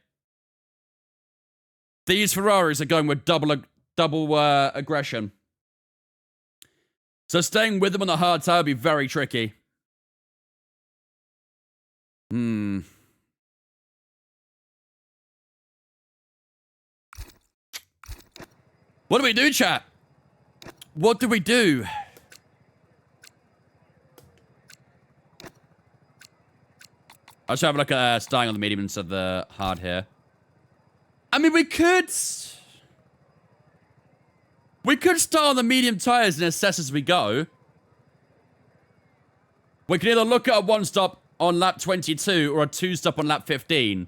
These Ferraris are going with double aggression. So staying with them on the hard tire would be very tricky. What do we do, chat? What do we do? I'll just have a look at starting on the medium instead of the hard here. I mean, we could start on the medium tires and assess as we go. We can either look at a one-stop on lap 22 or a two-stop on lap 15.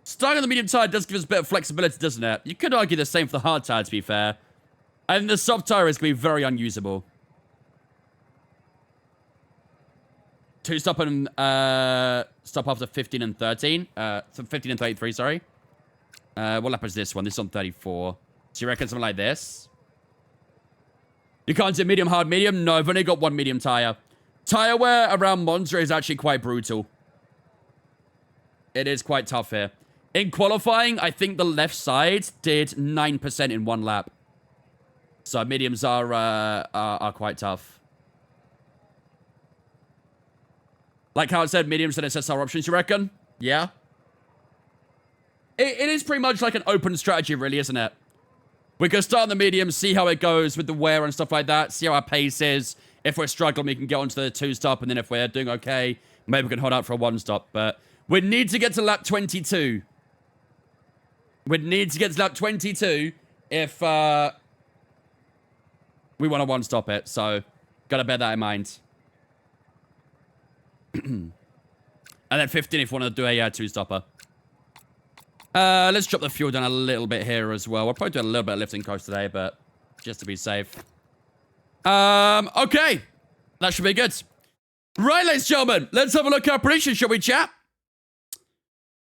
Starting on the medium tire does give us a bit of flexibility, doesn't it? You could argue the same for the hard tire, to be fair. And the soft tire is going to be very unusable. Two-stop and stop after 15 and 13. So 15 and 33, sorry. What lap is this one? This is on 34. So you reckon something like this? You can't do medium, hard, medium? No, I've only got one medium tire. Tire wear around Monza is actually quite brutal. It is quite tough here. In qualifying, I think the left side did 9% in one lap. So mediums are quite tough. Like how it said, mediums and SSR options, you reckon? Yeah. It is pretty much like an open strategy, really, isn't it? We can start on the mediums, see how it goes with the wear and stuff like that, see how our pace is. If we're struggling, we can get onto the 2-stop, and then if we're doing okay, maybe we can hold out for a 1-stop. But we need to get to lap 22. We'd need to get to lap 22 if we want to 1-stop it. So, gotta bear that in mind. And then 15 if we want to do a 2-stopper. Let's drop the fuel down a little bit here as well. We'll probably do a little bit of lifting coast today, but just to be safe. Okay. That should be good. Right, ladies and gentlemen, let's have a look at our prediction, shall we, chat?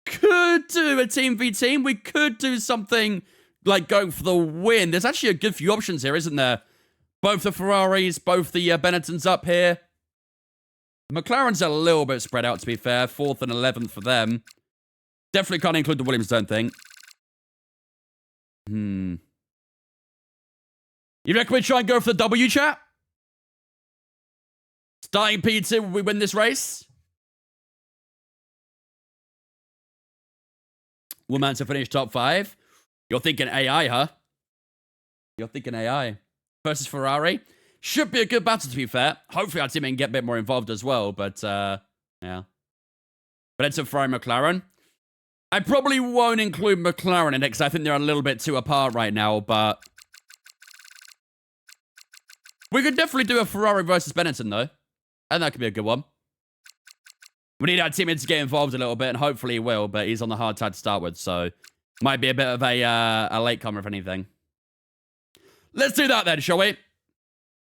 Could do a team v team. We could do something like going for the win. There's actually a good few options here, isn't there? Both the Ferraris, both the Benettons up here. McLaren's a little bit spread out, to be fair. 4th and 11th for them. Definitely can't include the Williams, don't think. You reckon we try and go for the W, chat? Starting P2, will we win this race? Woman to finish top 5. You're thinking AI, huh? You're thinking AI. Versus Ferrari. Should be a good battle, to be fair. Hopefully our team can get a bit more involved as well, but, yeah. But it's a Ferrari McLaren. I probably won't include McLaren in it, because I think they're a little bit too apart right now, but... we could definitely do a Ferrari versus Benetton, though. And that could be a good one. We need our teammate to get involved a little bit, and hopefully he will, but he's on the hard side to start with, so... might be a bit of a latecomer, if anything. Let's do that then, shall we?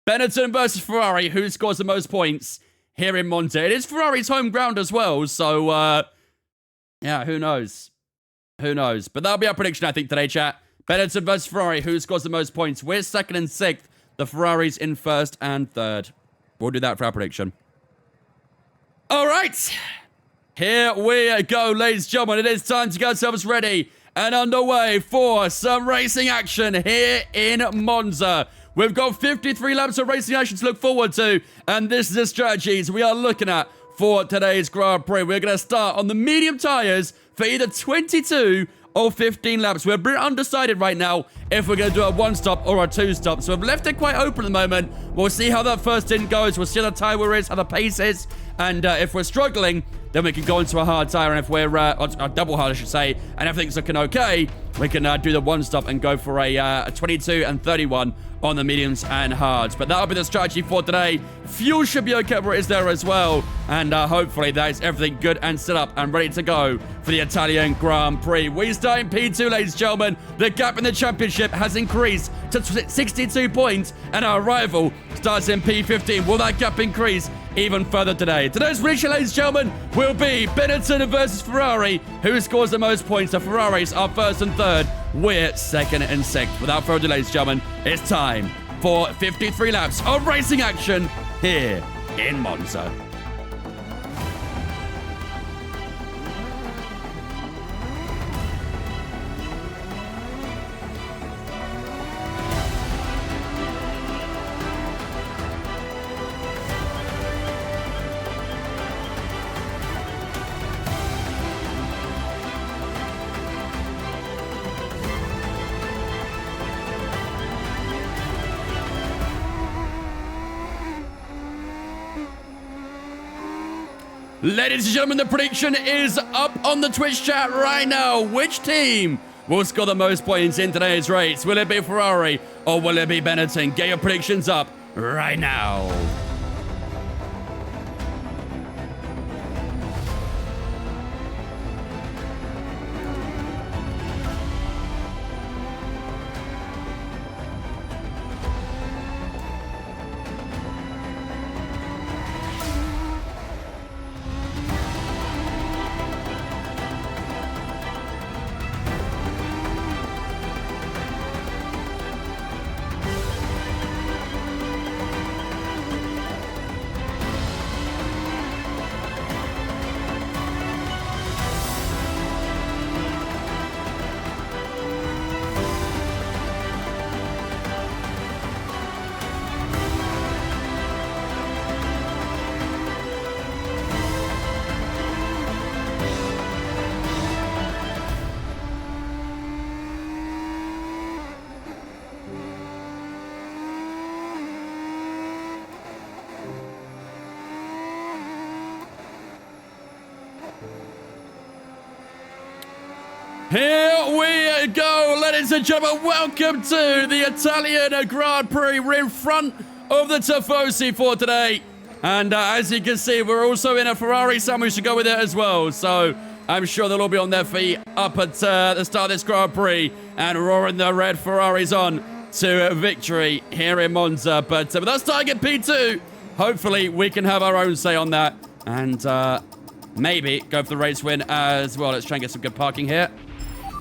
Benetton versus Ferrari, who scores the most points here in Monza? It is Ferrari's home ground as well, so, yeah, who knows? Who knows? But that'll be our prediction, I think, today, chat. Benetton versus Ferrari, who scores the most points? We're 2nd and 6th. The Ferraris in 1st and 3rd. We'll do that for our prediction. All right. Here we go, ladies and gentlemen. It is time to get ourselves ready and underway for some racing action here in Monza. We've got 53 laps of racing action to look forward to, and this is the strategies we are looking at for today's Grand Prix. We're going to start on the medium tyres for either 22 or 15 laps. We're a bit undecided right now if we're going to do a 1-stop or a 2-stop. So we've left it quite open at the moment. We'll see how that first in goes. We'll see how the tyre wear is, how the pace is. And if we're struggling, then we can go into a hard tyre. And if we're, a double hard, I should say, and everything's looking okay, we can do the 1-stop and go for a 22 and 31 on the mediums and hards. But that'll be the strategy for today. Fuel should be okay where it is there as well. And hopefully that is everything good and set up and ready to go for the Italian Grand Prix. We start in P2, ladies and gentlemen. The gap in the championship has increased to 62 points, and our rival starts in P15. Will that gap increase even further today? Today's prediction, ladies and gentlemen, will be Benetton versus Ferrari. Who scores the most points? The Ferraris are 1st and 3rd. We're 2nd and 6th. Without further ado, ladies and gentlemen, it's time for 53 laps of racing action here in Monza. Ladies and gentlemen, the prediction is up on the Twitch chat right now. Which team will score the most points in today's race? Will it be Ferrari or will it be Benetton? Get your predictions up right now. Here we go, ladies and gentlemen. Welcome to the Italian Grand Prix. We're in front of the Tifosi for today. And as you can see, we're also in a Ferrari sandwich to go with it as well. So I'm sure they'll all be on their feet up at the start of this Grand Prix and roaring the red Ferraris on to victory here in Monza. But with us starting at P2, hopefully we can have our own say on that. And maybe go for the race win as well. Let's try and get some good parking here.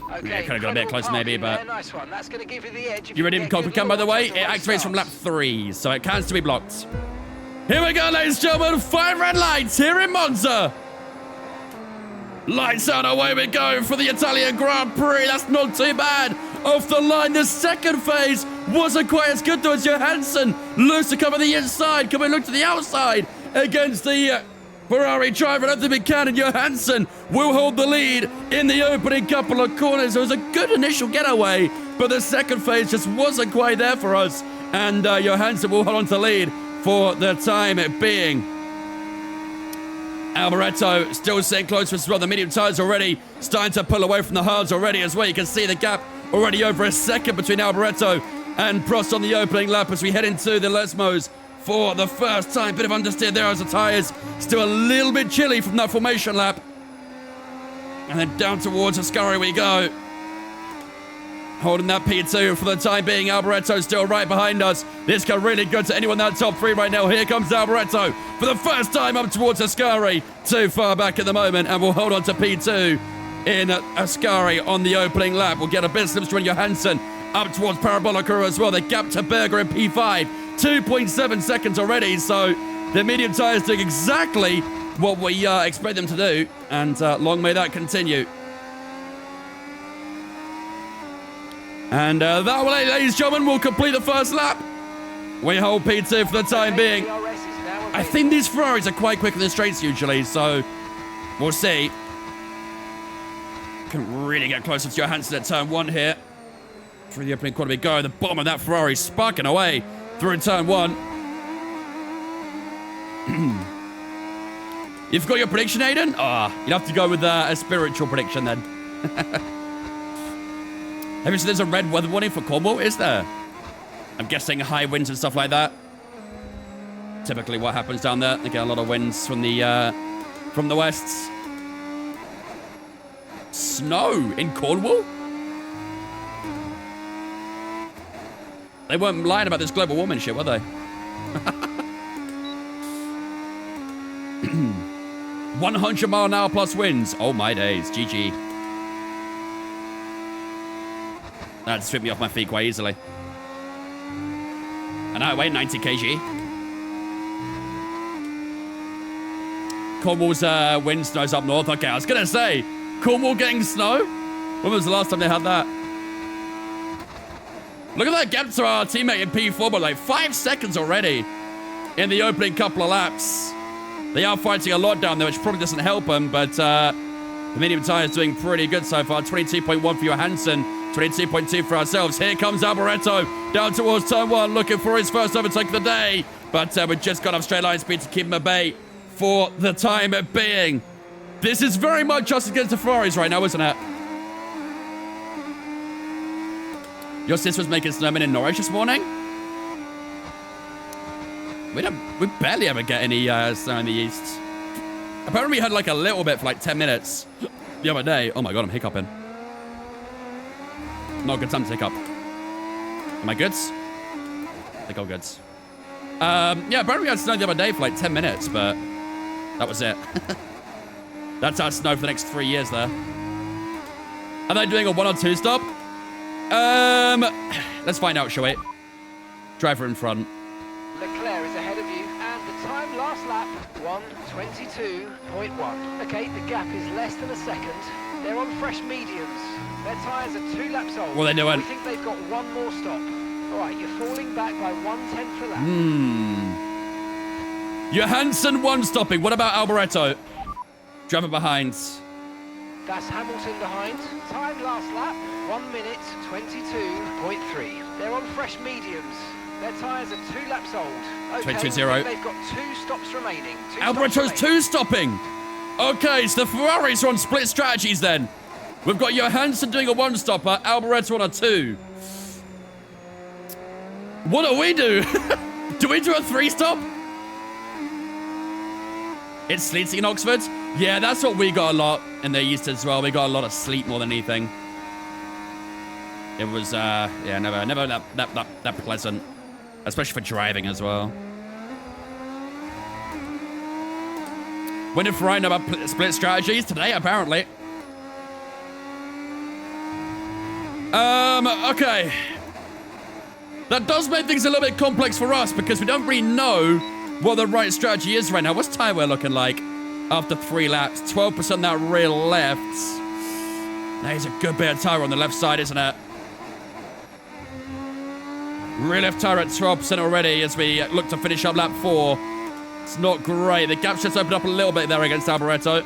Okay,
Yeah, could have got a bit close maybe, but...
Nice one. That's going to give you the edge.
You ready to come, by the way? It activates from lap 3, so it can still be blocked. Here we go, ladies and gentlemen. 5 red lights here in Monza. Lights out, away we go for the Italian Grand Prix. That's not too bad. Off the line, the second phase wasn't quite as good though as Johansson. Looks to cover the inside. Can we look to the outside against the... Ferrari driver, I don't think we can, and Johansson will hold the lead in the opening couple of corners. It was a good initial getaway, but the second phase just wasn't quite there for us, and Johansson will hold on to lead for the time being. Alboreto still sitting close as well. The medium tires already starting to pull away from the hards already as well. You can see the gap already over a second between Alboreto and Prost on the opening lap as we head into the Lesmos for the first time. Bit of understeer there as the tyres still a little bit chilly from that formation lap. And then down towards Ascari we go. Holding that P2 for the time being. Alboreto still right behind us. This can really go to anyone in that top 3 right now. Here comes Alboreto for the first time up towards Ascari. Too far back at the moment, and we'll hold on to P2 in Ascari on the opening lap. We'll get a bit of slips from Johansson up towards Parabolica as well. The gap to Berger in P5. 2.7 seconds already, so the medium tyres doing exactly what we expect them to do, and long may that continue. And that will, ladies and gentlemen, will complete the first lap. We hold P2 for the time being. I think these Ferraris are quite quick in the straights usually, so we'll see. Can really get closer to Johansson at turn 1 here. Through the opening corner we go. The bottom of that Ferrari sparking away through turn 1. You've got your prediction, Aiden? You'd have to go with a spiritual prediction then. Have you seen there's a red weather warning for Cornwall? Is there? I'm guessing high winds and stuff like that. Typically what happens down there. They get a lot of winds from the west. Snow in Cornwall? They weren't lying about this global warming shit, were they? 100-mile-an-hour plus winds. Oh, my days. GG. That swept me off my feet quite easily. And I weigh 90 kg. Cornwall's wind snows up north. Okay, I was going to say, Cornwall getting snow? When was the last time they had that? Look at that gap to our teammate in P4, but like 5 seconds already in the opening couple of laps. They are fighting a lot down there, which probably doesn't help them, but the medium tyre is doing pretty good so far. 22.1 for Johansson, 22.2 for ourselves. Here comes Alboreto down towards turn 1, looking for his first overtake of the day, but we've just got off straight line speed to keep him at bay for the time being. This is very much us against the Ferraris right now, isn't it? Your sis was making snowmen in Norwich this morning? We barely ever get any snow in the east. Apparently we had like a little bit for like 10 minutes the other day. Oh my god, I'm hiccuping. Not a good time to hiccup. Am I goods? I think I'm goods. Yeah, apparently we had snow the other day for like 10 minutes, but that was it. That's our snow for the next 3 years there. Are they doing a 1 or 2 stop? Let's find out, shall we? Driver in front.
Leclerc is ahead of you, and the time last lap, 1:22.1. Okay, the gap is less than a second. They're on fresh mediums. Their tyres are 2 laps old.
What are they doing?
We think they've got 1 more stop. All right, you're falling back by 1/10 a lap.
Johansson 1 stopping. What about Alboreto? Driver behind.
That's Hamilton behind. Time last lap, 1:22.3. They're on fresh mediums. Their tyres are 2 laps old. Okay,
22.0.
they've got 2 stops remaining.
Alboreto's 2 stopping. Okay, so the Ferraris are on split strategies then. We've got Johansson doing a one-stopper, Alboreto on a 2. What do we do? Do we do a 3-stop? It's sleeting in Oxford? Yeah, that's what we got a lot in the East as well. We got a lot of sleet more than anything. It was, yeah, never that pleasant. Especially for driving as well. When did Ferrari know about split strategies? Today, apparently. Okay. That does make things a little bit complex for us because we don't really know what the right strategy is right now. What's tyre wear looking like after 3 laps? 12% that rear left. That is a good bit of tyre on the left side, isn't it? Rear left tyre at 12% already as we look to finish up lap 4. It's not great. The gap's just opened up a little bit there against Alboreto.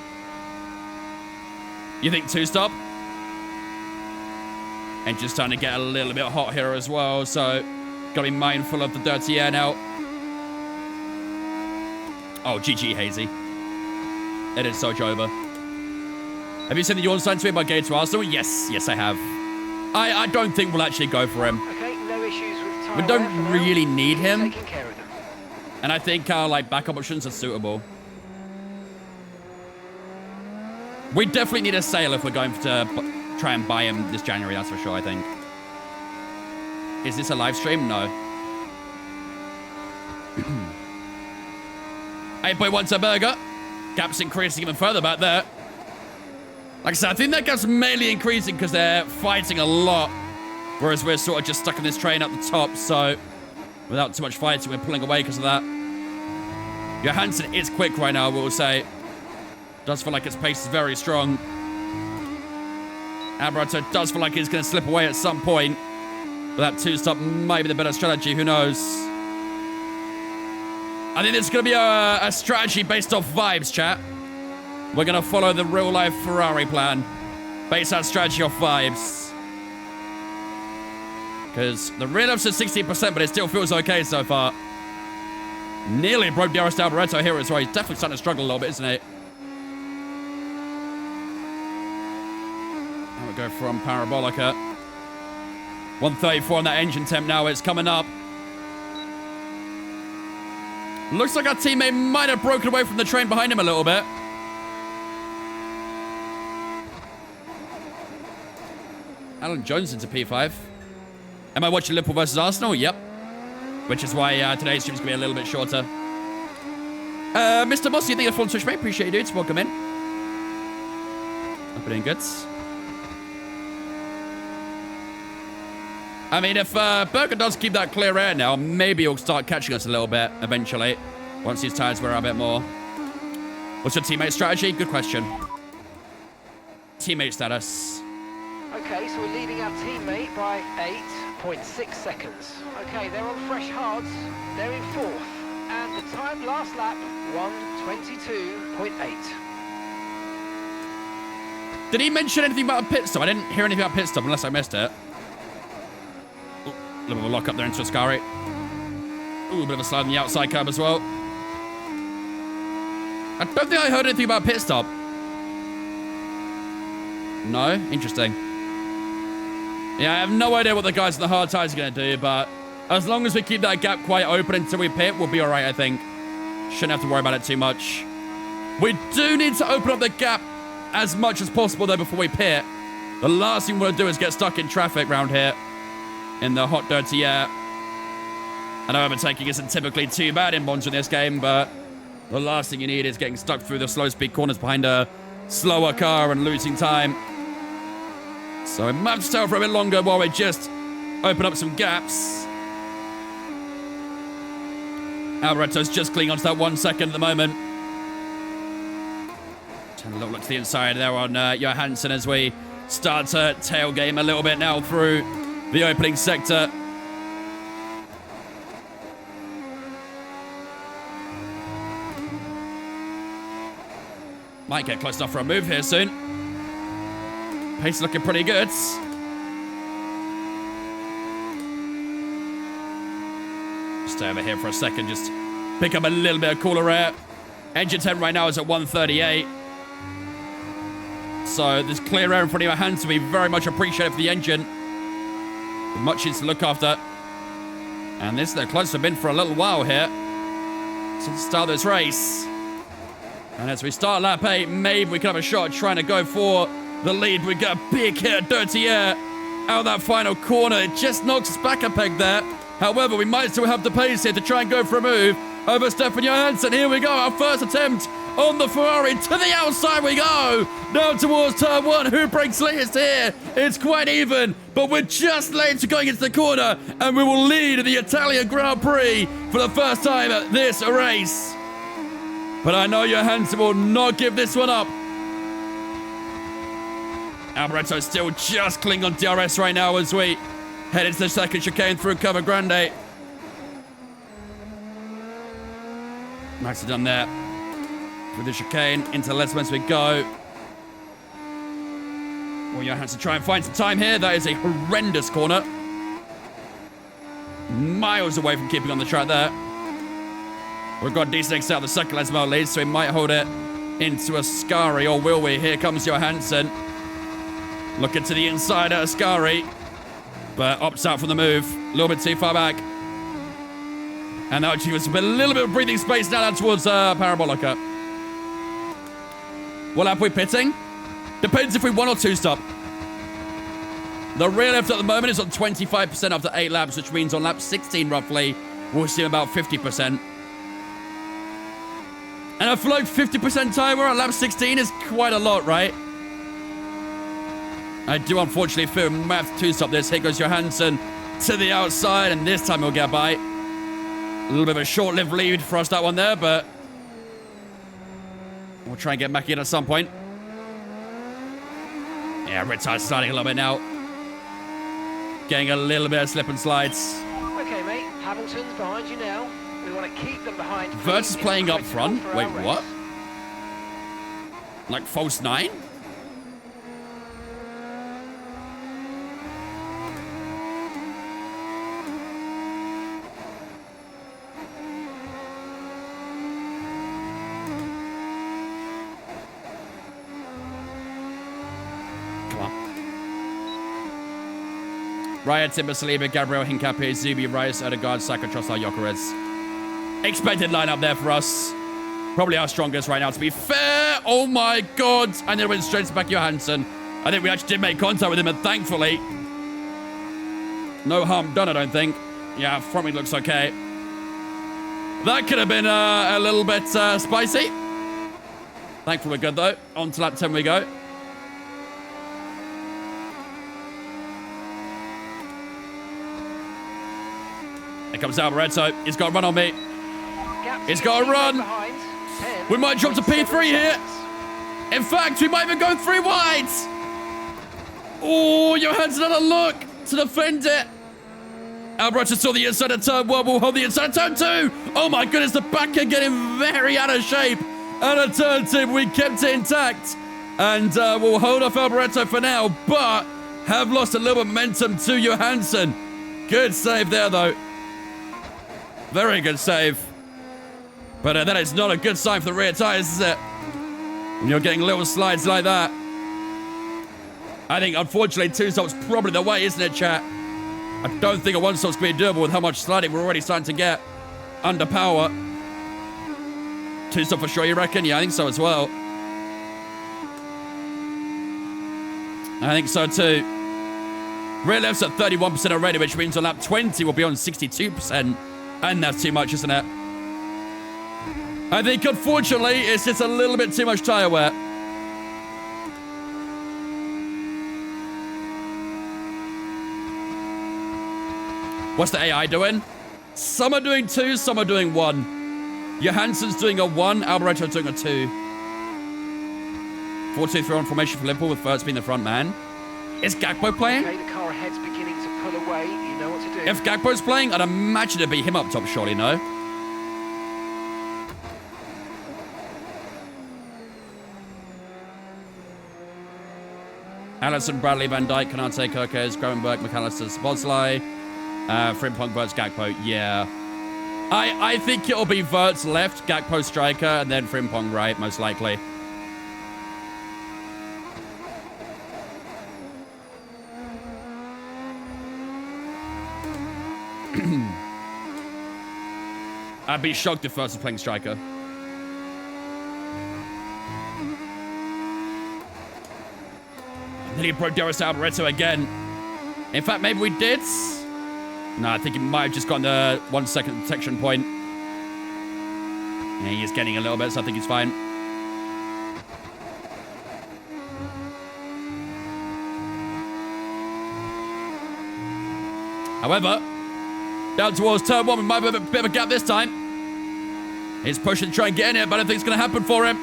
You think 2-stop? Engine's starting to get a little bit hot here as well, so gotta be mindful of the dirty air now. Oh, GG, Hazy. It is so over. Have you seen the yawn sign tweet by Gay to Arsenal? Yes, I have. I don't think we'll actually go for him.
Okay, no issues with tyre
We don't really need him.
Taking care of them.
And I think our like backup options are suitable. We definitely need a sale if we're going to try and buy him this January, that's for sure, I think. Is this a live stream? No. 8.1 to Burger. Gap's increasing even further back there. Like I said, I think that gap's mainly increasing because they're fighting a lot. Whereas we're sort of just stuck in this train at the top, so without too much fighting, we're pulling away because of that. Johansson is quick right now, we'll say. Does feel like his pace is very strong. Alboreto does feel like he's going to slip away at some point. But that 2-stop might be the better strategy, who knows? I think this is going to be a strategy based off vibes, chat. We're going to follow the real-life Ferrari plan. Base that strategy off vibes. Because the rear left's at 60%, but it still feels okay so far. Nearly broke DRS to Alboreto here as well. He's definitely starting to struggle a little bit, isn't he? We'll go from Parabolica. 134 on that engine temp now. It's coming up. Looks like our teammate might have broken away from the train behind him a little bit. Alan Jones into P5. Am I watching Liverpool versus Arsenal? Yep. Which is why today's stream's going to be a little bit shorter. Mr. Moss, you think you're full Twitch, mate? Appreciate you, dudes. Welcome in. Hope you're doing good. I mean, if Berger does keep that clear air now, maybe he'll start catching us a little bit eventually, once his tires wear out a bit more. What's your teammate strategy? Good question. Teammate status.
Okay, so we're leading our teammate by 8.6 seconds. Okay, they're on fresh hards. They're in 4th. And the time last lap, 1:22.8.
Did he mention anything about a pit stop? I didn't hear anything about pit stop unless I missed it. Ooh, a little bit of a lock up there into Ascari. Ooh, a bit of a slide on the outside curb as well. I don't think I heard anything about pit stop. No? Interesting. Yeah, I have no idea what the guys in the hard tires are going to do, but as long as we keep that gap quite open until we pit, we'll be all right, I think. Shouldn't have to worry about it too much. We do need to open up the gap as much as possible, though, before we pit. The last thing we want to do is get stuck in traffic around here in the hot, dirty air. I know overtaking isn't typically too bad in Monza in this game, but the last thing you need is getting stuck through the slow-speed corners behind a slower car and losing time. So we might have to stay for a bit longer while we just open up some gaps. Alboreto's just clinging onto that 1 second at the moment. Turn a little look to the inside there on Johansson as we start to tail game a little bit now through the opening sector. Might get close enough for a move here soon. Pace looking pretty good. Stay over here for a second, just pick up a little bit of cooler air. Engine temp right now is at 138. So this clear air in front of your hands will be very much appreciated for the engine. Much is to look after. And this, they're close to have been for a little while here. Since the start of this race. And as we start lap 8, maybe we can have a shot at trying to go for the lead. We get a big hit of dirty air out of that final corner. It just knocks us back a peg there. However, we might still have the pace here to try and go for a move over Stefan Johansson. Here we go, our first attempt on the Ferrari. To the outside we go. Now towards turn 1. Who breaks latest here? It's quite even, but we're just late to going into the corner, and we will lead the Italian Grand Prix for the first time at this race. But I know Johansson will not give this one up. Alboreto still just clinging on DRS right now as we head into the second chicane through Cover Grande. Nicely done there. Through the chicane into Les Mis we go. Well, Johansson try and find some time here. That is a horrendous corner. Miles away from keeping on the track there. We've got decent exit out of the second Les Mis lead, so we might hold it into Ascari, or will we? Here comes Johansson. Looking to the inside at Ascari, but opts out from the move. A little bit too far back. And that actually was a little bit of breathing space now down towards Parabolica. What lap are we pitting? Depends if we 1 or 2 stop. The rear lift at the moment is on 25% after 8 laps, which means on lap 16 roughly, we'll see about 50%. And I feel like 50% timer on lap 16 is quite a lot, right? I do unfortunately feel we might have to 2-stop this. Here goes Johansson to the outside, and this time he'll get by. A little bit of a short-lived lead for us, that one there, but we'll try and get back in at some point. Yeah, red tire's sliding a little bit now. Getting a little bit of slip and slides.
Okay, mate. Hamilton's behind you now. We want to keep them behind.
Verts is playing up front. Wait, what? Like false 9? Raya, Timber, Saliba, Gabriel, Hincapié, Zubi, Rice, Odegaard, Saka, Trossard, Jokeres. Expected lineup there for us. Probably our strongest right now, to be fair. Oh my god. And then it went straight to back Johansson. I think we actually did make contact with him, and thankfully, no harm done, I don't think. Yeah, front wing looks okay. That could have been a little bit spicy. Thankfully, we're good though. On to lap 10 we go. Here comes Alboreto. He's got a run on me. He's got a run. We might drop to P3 here. In fact, we might even go 3 wide. Oh, Johansson had a look to defend it. Alboreto saw the inside of turn 1. We'll hold the inside of turn 2. Oh my goodness, the back end getting very out of shape. And a turn 2, we kept it intact. And we'll hold off Alboreto for now, but have lost a little momentum to Johansson. Good save there, though. Very good save. But that is not a good sign for the rear tyres, is it? When you're getting little slides like that. I think, unfortunately, 2 stops probably the way, isn't it, chat? I don't think a 1 stop's going to be doable with how much sliding we're already starting to get under power. 2 stop for sure, you reckon? Yeah, I think so as well. I think so too. Rear left's at 31% already, which means on lap 20 we'll be on 62%. And that's too much, isn't it? I think, unfortunately, it's just a little bit too much tyre wear. What's the AI doing? Some are doing 2, some are doing 1. Johansson's doing a 1, Alboreto's doing a 2. 4-2-3 on formation for Liverpool with Verts being the front man. Is Gakpo playing?
Okay, the car ahead's beginning to pull away. You know what to do.
If Gakpo's playing, I'd imagine it'd be him up top, surely, no? Allison, Bradley, Van Dijk, Kanate, Kirkes, Gravenberg, McAllister, Bosley, Frimpong, Verts, Gakpo. Yeah. I think it'll be Verts left, Gakpo striker, and then Frimpong right, most likely. I'd be shocked if first was playing striker. Nearly broke DRS Alboreto again. In fact, maybe we did. No, I think he might have just gotten the 1 second detection point. Yeah, he is getting a little bit, so I think he's fine. However, down towards turn 1, we might have a bit of a gap this time. He's pushing to try and get in it, but I don't think it's going to happen for him.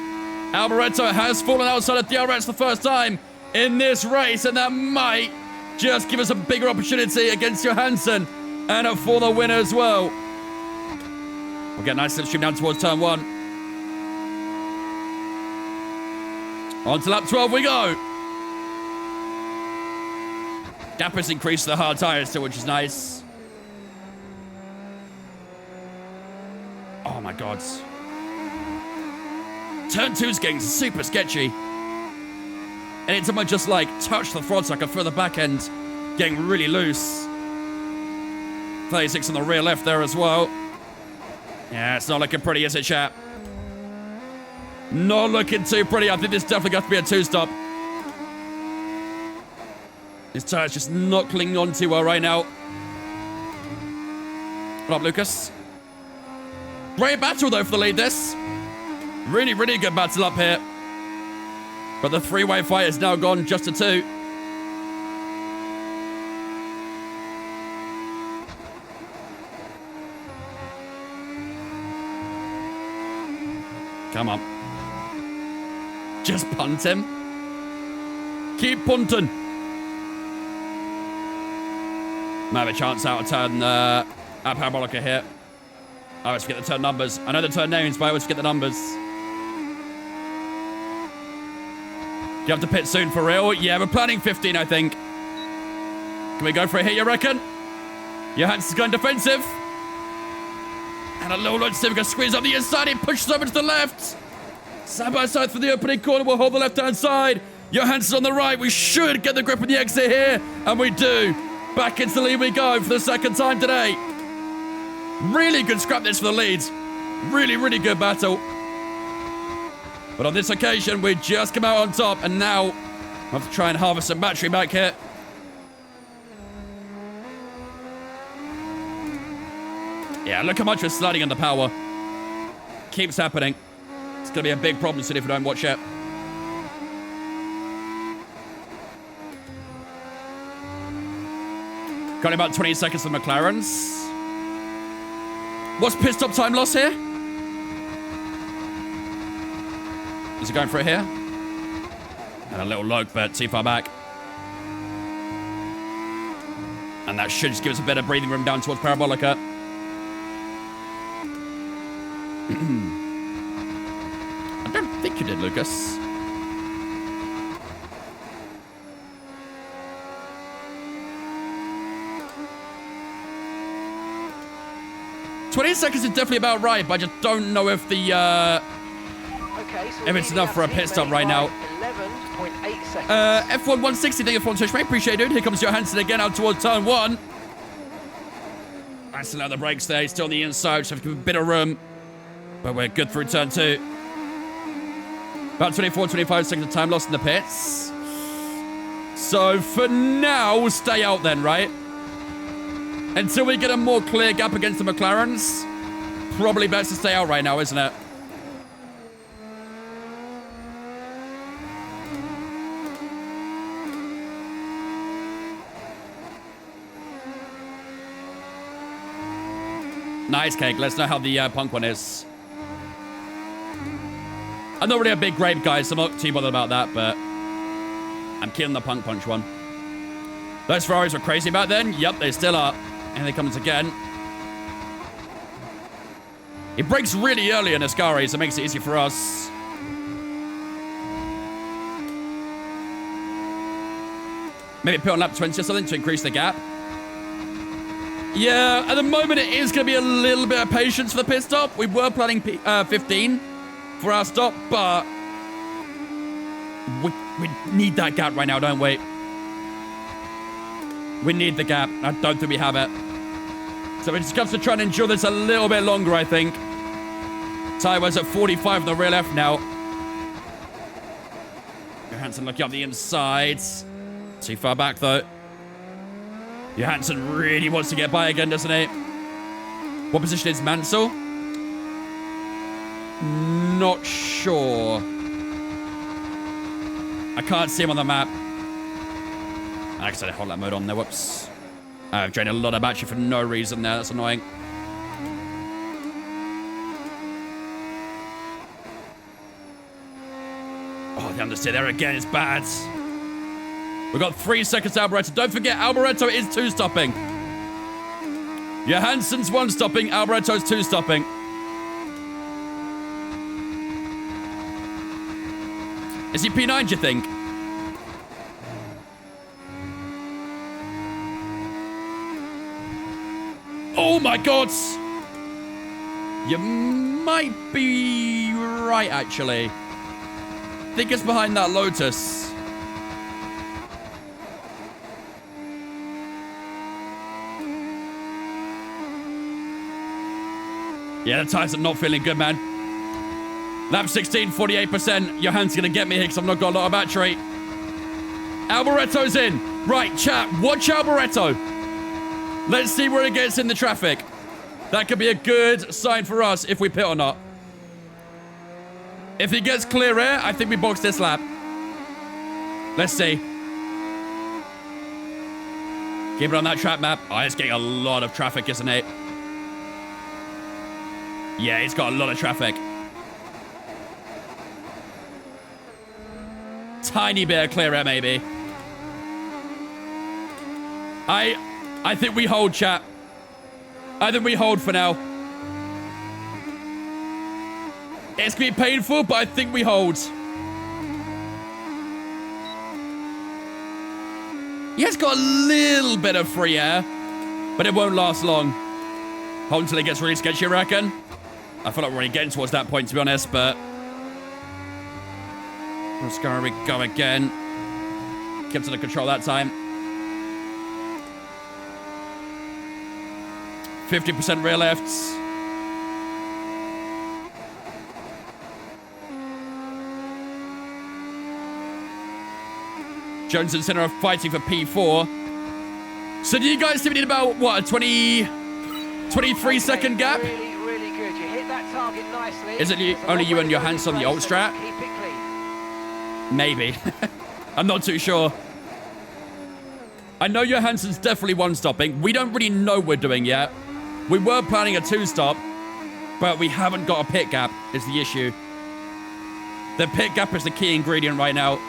Alboreto has fallen outside of DRS the first time in this race, and that might just give us a bigger opportunity against Johansson and for the win as well. We'll get a nice slipstream down towards turn 1. On to lap 12 we go. Gap has increased to the hard tires still, which is nice. Oh my god. Turn 2's getting super sketchy. Anytime I just like touch the throttle, I can feel the back end getting really loose. 36 on the rear left there as well. Yeah, it's not looking pretty, is it, chap? Not looking too pretty. I think this definitely got to be a 2-stop. His tire's just not clinging on too well right now. What up, Lucas? Great battle, though, for the lead, this. Really, really good battle up here. But the three-way fight has now gone just to 2. Come on. Just punt him. Keep punting. Might have a chance out of turn at Parabolica here. I always forget the turn numbers. I know the turn names, but I always forget the numbers. You have to pit soon for real? Yeah, we're planning 15, I think. Can we go for a hit, you reckon? Johansson's going defensive. And a little launch can squeeze up the inside. He pushes over to the left. Side by side for the opening corner. We'll hold the left-hand side. Johansson on the right. We should get the grip on the exit here. And we do. Back into the lead we go for the second time today. Really good scrap this for the lead. Really, really good battle. But on this occasion, we just come out on top. And now we have to try and harvest some battery back here. Yeah, look how much we're sliding on the power. Keeps happening. It's going to be a big problem soon if we don't watch it. Got about 20 seconds for McLaren's. What's pit stop time loss here? Is he going for it here? And a little low, but too far back. And that should just give us a bit of breathing room down towards Parabolica. I don't think you did, Lucas. $20 seconds is definitely about right, but I just don't know if the if it's enough for a pit stop right now.
11.8 seconds.
S1E16, thank you for the mate. Appreciate it, dude. Here comes Johansson again out towards turn 1. Nice to allow the brakes there. He's still on the inside, so have to give a bit of room. But we're good through turn 2. About 24, 25 seconds of time lost in the pits. So for now, we'll stay out then, right? Until we get a more clear gap against the McLarens. Probably best to stay out right now, isn't it? Nice, Cake. Let's know how the punk one is. I'm not really a big grape guy, so I'm not too bothered about that, but I'm keen on the punk punch one. Those Ferraris were crazy back then? Yep, they still are. And here comes again. It breaks really early in Ascari, so it makes it easy for us. Maybe put on lap 20 or something to increase the gap. Yeah, at the moment it is going to be a little bit of patience for the pit stop. We were planning 15 for our stop, but we need that gap right now, don't we? We need the gap. I don't think we have it. So we just have to try and endure this a little bit longer, I think. Tyre was at 45 on the rear left now. Johansson looking up the inside. Too far back, though. Johansson really wants to get by again, doesn't he? What position is Mansell? Not sure. I can't see him on the map. I accidentally hold that mode on there. Whoops. I've drained a lot of battery for no reason there. That's annoying. Oh, the understeer there again is bad. We've got 3 seconds to Alboreto. Don't forget, Alboreto is 2-stopping. Johansson's 1-stopping. Alboreto's 2-stopping. Is he P9, do you think? Oh my God! You might be right, actually. I think it's behind that Lotus. Yeah, the tires are not feeling good, man. Lap 16, 48%. Your hand's gonna get me here because I've not got a lot of battery. Alboreto's in. Right, chat, watch Alboreto. Let's see where it gets in the traffic. That could be a good sign for us if we pit or not. If he gets clear air, I think we box this lap. Let's see. Keep it on that track map. Oh, it's getting a lot of traffic, isn't it? Yeah, it's got a lot of traffic. Tiny bit of clear air, maybe. I think we hold, chat. I think we hold for now. It's gonna be painful, but I think we hold. He has got a little bit of free air, but it won't last long. Hold until it gets really sketchy, I reckon. I feel like we're already getting towards that point, to be honest, but... Let's go again. Kept under control that time. 50% rear lefts. Jones and Senna are fighting for P4. So do you guys think we need about, what, a 23-second gap?
Really, really good. You hit that target nicely.
Is it only you and Johansson on the alt strat?
Keep it clean.
Maybe. I'm not too sure. I know Johansson's definitely 1-stopping. We don't really know what we're doing yet. We were planning a 2-stop, but we haven't got a pit gap is the issue. The pit gap is the key ingredient right now.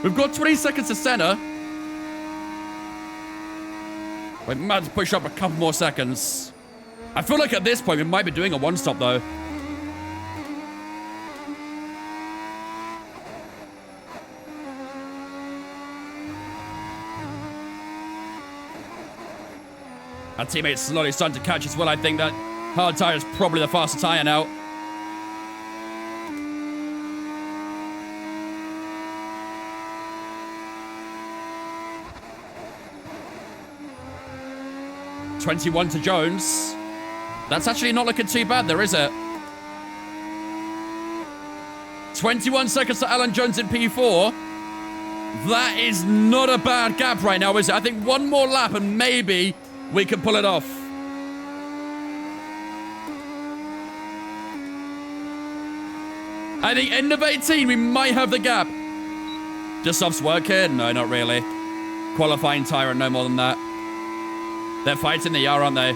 We've got 20 seconds to Senna. We might have to push up a couple more seconds. I feel like at this point we might be doing a 1-stop though. Our teammate's slowly starting to catch as well. I think that hard tire is probably the faster tire now. $21 to Jones. That's actually not looking too bad there, is it? 21 seconds to Alan Jones in P4. That is not a bad gap right now, is it? I think one more lap and maybe we can pull it off. I think end of 18, we might have the gap. Just softs work here? No, not really. Qualifying tire and no more than that. They're fighting the yard, aren't they?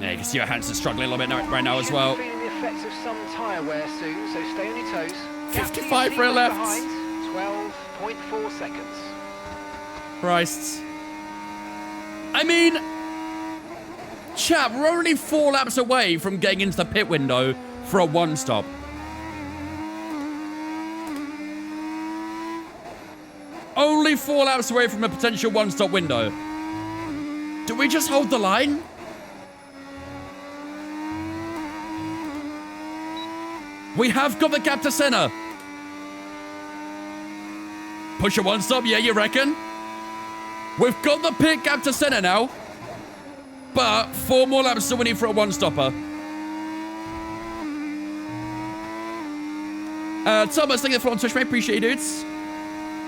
Yeah, you can see Johansson's struggling a little bit right now as well.
Feeling the effects of some tyre wear soon, so stay on your toes.
55 rear left.
12.4 seconds.
Christ. I mean, chat, we're only 4 laps away from getting into the pit window for a 1-stop. Only 4 laps away from a potential 1-stop window. Do we just hold the line? We have got the gap to Senna. Push a one stop, yeah, you reckon? We've got the pit gap to center now, but 4 more laps still we need for a one stopper. Thomas, thank you for on Twitch, mate. Appreciate you, dudes.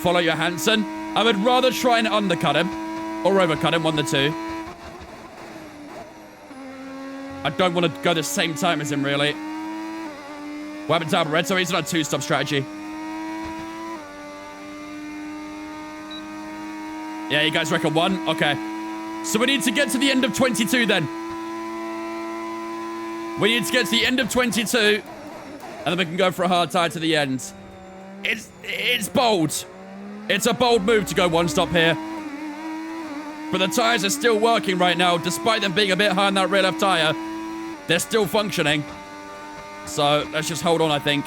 Follow your Hansen. I would rather try and undercut him or overcut him, one of the two. I don't want to go the same time as him, really. What happened to Alboreto? He's on a 2-stop strategy. Yeah, you guys reckon 1? Okay. So we need to get to the end of 22 then. We need to get to the end of 22. And then we can go for a hard tire to the end. It's bold. It's a bold move to go one stop here. But the tires are still working right now. Despite them being a bit high on that rear left tire, they're still functioning. So let's just hold on, I think,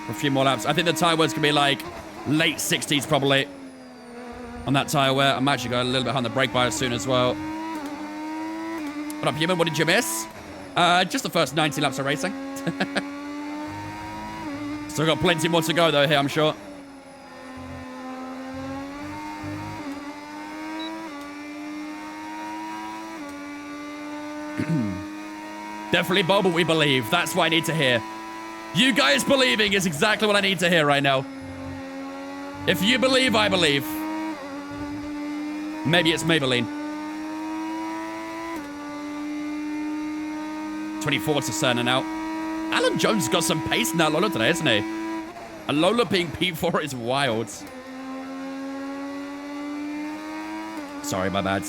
for a few more laps. I think the tire wear's going to be like late 60s probably on that tire wear. I'm actually going a little bit behind the brake bias soon as well. What up, human? What did you miss? Just the first 90 laps of racing. Still got plenty more to go, though, here, I'm sure. Definitely bold, but we believe. That's what I need to hear. You guys believing is exactly what I need to hear right now. If you believe, I believe. Maybe it's Maybelline. 24 to Cerner now. Alan Jones has got some pace in that Lola today, isn't he? A Lola being P4 is wild. Sorry, my bad.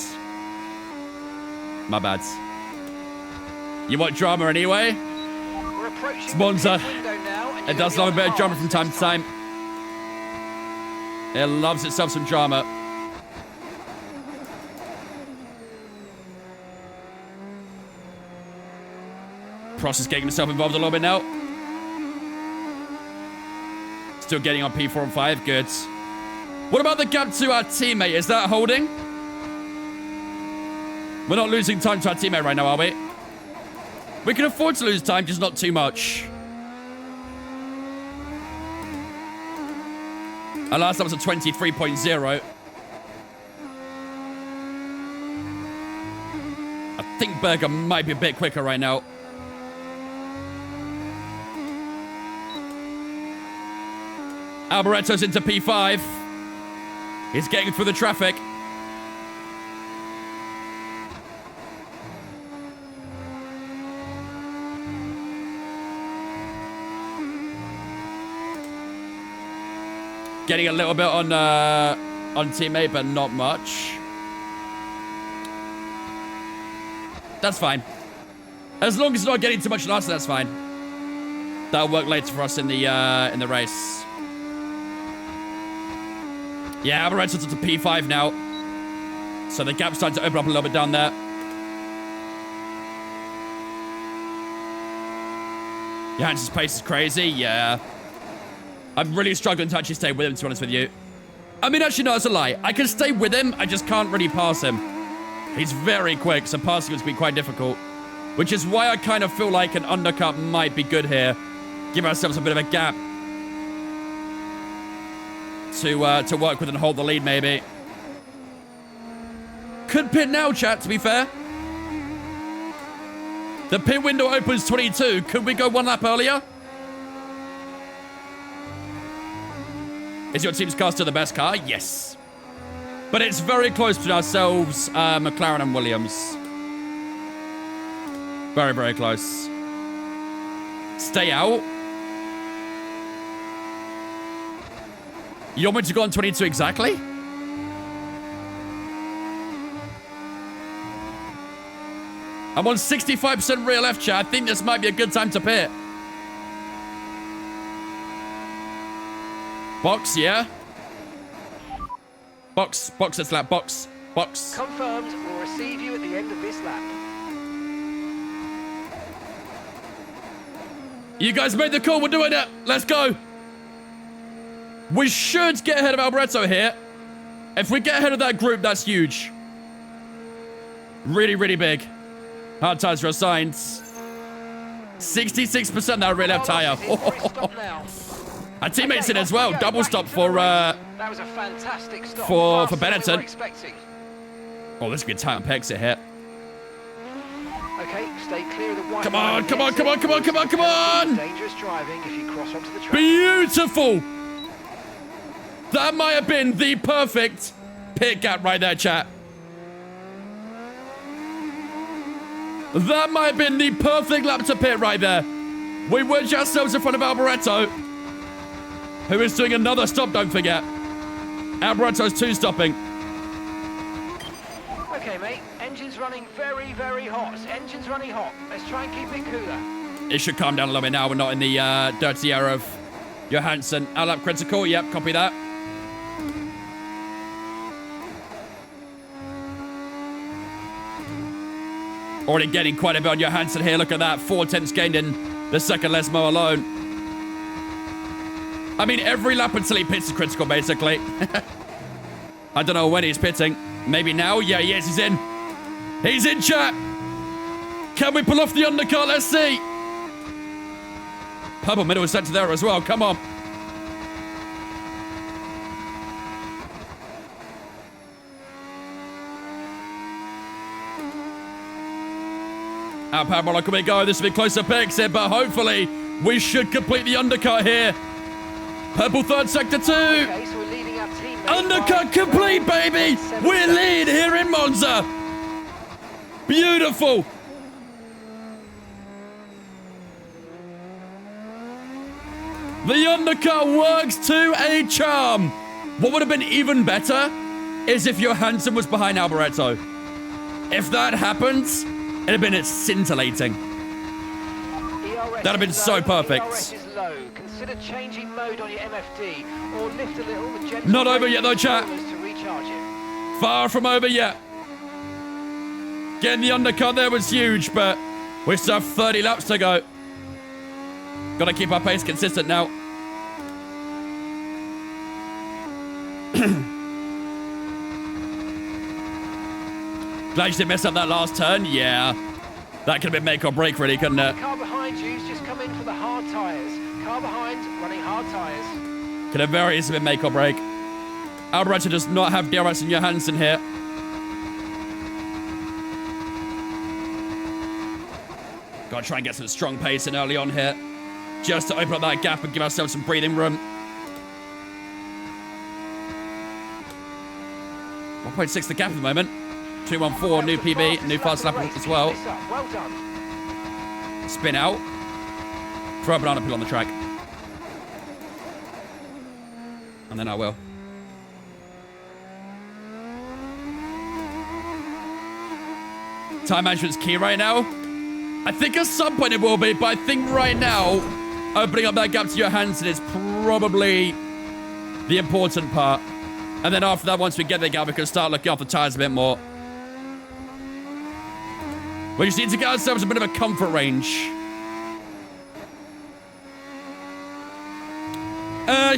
My bad. You want drama anyway? It's Monza. It does love a bit of drama from time to time. It loves itself some drama. Prost is getting himself involved a little bit now. Still getting on P4 and 5. Good. What about the gap to our teammate? Is that holding? We're not losing time to our teammate right now, are we? We can afford to lose time, just not too much. Our last time was a 23.0. I think Berger might be a bit quicker right now. Alboreto's into P5. He's getting through the traffic. Getting a little bit on teammate, but not much. That's fine. As long as it's not getting too much loss, that's fine. That'll work later for us in the race. Yeah, Alboreto's up to P5 now. So the gap's starting to open up a little bit down there. Johansson's pace is crazy, yeah. I'm really struggling to actually stay with him, to be honest with you. I mean, actually, no, that's a lie. I can stay with him, I just can't really pass him. He's very quick, so passing is going to be quite difficult. Which is why I kind of feel like an undercut might be good here. Give ourselves a bit of a gap to work with and hold the lead, maybe. Could pit now, chat, to be fair. The pit window opens 22. Could we go one lap earlier? Is your team's car still the best car? Yes. But it's very close between ourselves, McLaren and Williams. Very, very close. Stay out. You want me to go on 22 exactly? I'm on 65% rear left, chat. I think this might be a good time to pit. Box, yeah? Box this lap, box.
Confirmed, we'll receive you at the end of this lap.
You guys made the call, we're doing it. Let's go. We should get ahead of Alboreto here. If we get ahead of that group, that's huge. Really, really big. Hard tires are assigned. 66% that rear left tire. Our teammates in
Okay,
as well.
off we go,
Double
back
stop
into
for
the race. That was a fantastic stop.
for
Faster than we
Benetton.
were expecting.
Oh, this could be tight on Pexit here.
Okay, stay clear of the white
Come
line
on,
and
come on,
exit.
come on, come on, come on, come on!
Dangerous driving if you cross onto the track.
Beautiful! That might have been the perfect pit gap right there, chat. That might have been the perfect lap to pit right there. We wedged ourselves in front of Alboreto, who is doing another stop, don't forget. Alboreto's 2 stopping.
Okay, mate. Engine's running very, very hot. Engine's running hot. Let's try and keep it cooler.
It should calm down a little bit now. We're not in the dirty air of Johansson. Our lap critical. Yep, copy that. Already getting quite a bit on Johansson here. Look at that. 4 tenths gained in the second Lesmo alone. I mean, every lap until he pits is critical, basically. I don't know when he's pitting. Maybe now? Yeah, he is. He's in. He's in, chat. Can we pull off the undercut? Let's see. Purple middle is set to there as well. Come on. Our parabolic, can we go? This will be closer picks here, but hopefully we should complete the undercut here. Purple third sector 2.
Okay, so we're leading our team.
Undercut complete, baby! We lead here in Monza! Beautiful! The undercut works to a charm! What would have been even better is if Johansson was behind Alboreto. If that happens, it'd have been scintillating. That'd have been so perfect.
ERS is low. Consider changing mode on your MFD or lift a little with gentle
Not over yet though, chat.
to recharge it.
Far from over yet. Getting the undercut there was huge, but we still have 30 laps to go. Gotta keep our pace consistent now. Glad you didn't mess up that last turn. Yeah. That could have been make or break, really, couldn't it?
The car behind you's just come in for the hard tyres. Car behind running hard tyres.
Could have very easily been make or break. Alboreto does not have DRS and Johansson here. Gotta try and get some strong pace in early on here. Just to open up that gap and give ourselves some breathing room. 1.6 the gap at the moment. 214, new PB, new fast lap as well.
Well done.
Spin out. Throw a banana peel on the track. And then I will. Time management's key right now. I think at some point it will be, but I think right now, opening up that gap to Johansson is probably the important part. And then after that, once we get the gap, we can start looking off the tires a bit more. We just need to get ourselves a bit of a comfort range.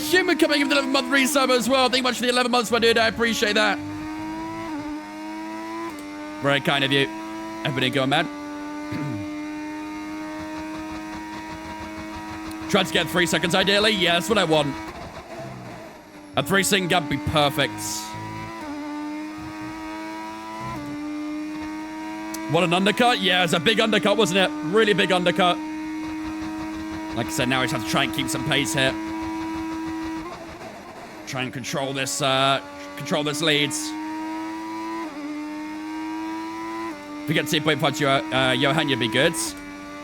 Human coming in with the 11-month resub as well. Thank you much for the 11 months, my dude. I appreciate that. Very kind of you. Everybody going, man. Try to get 3 seconds, ideally. Yeah, that's what I want. A 3-second gap would be perfect. What an undercut. Yeah, it's a big undercut, wasn't it? Really big undercut. Like I said, now we just have to try and keep some pace here. Try and control this lead. If we get 2.5 to Johan, you'd be good.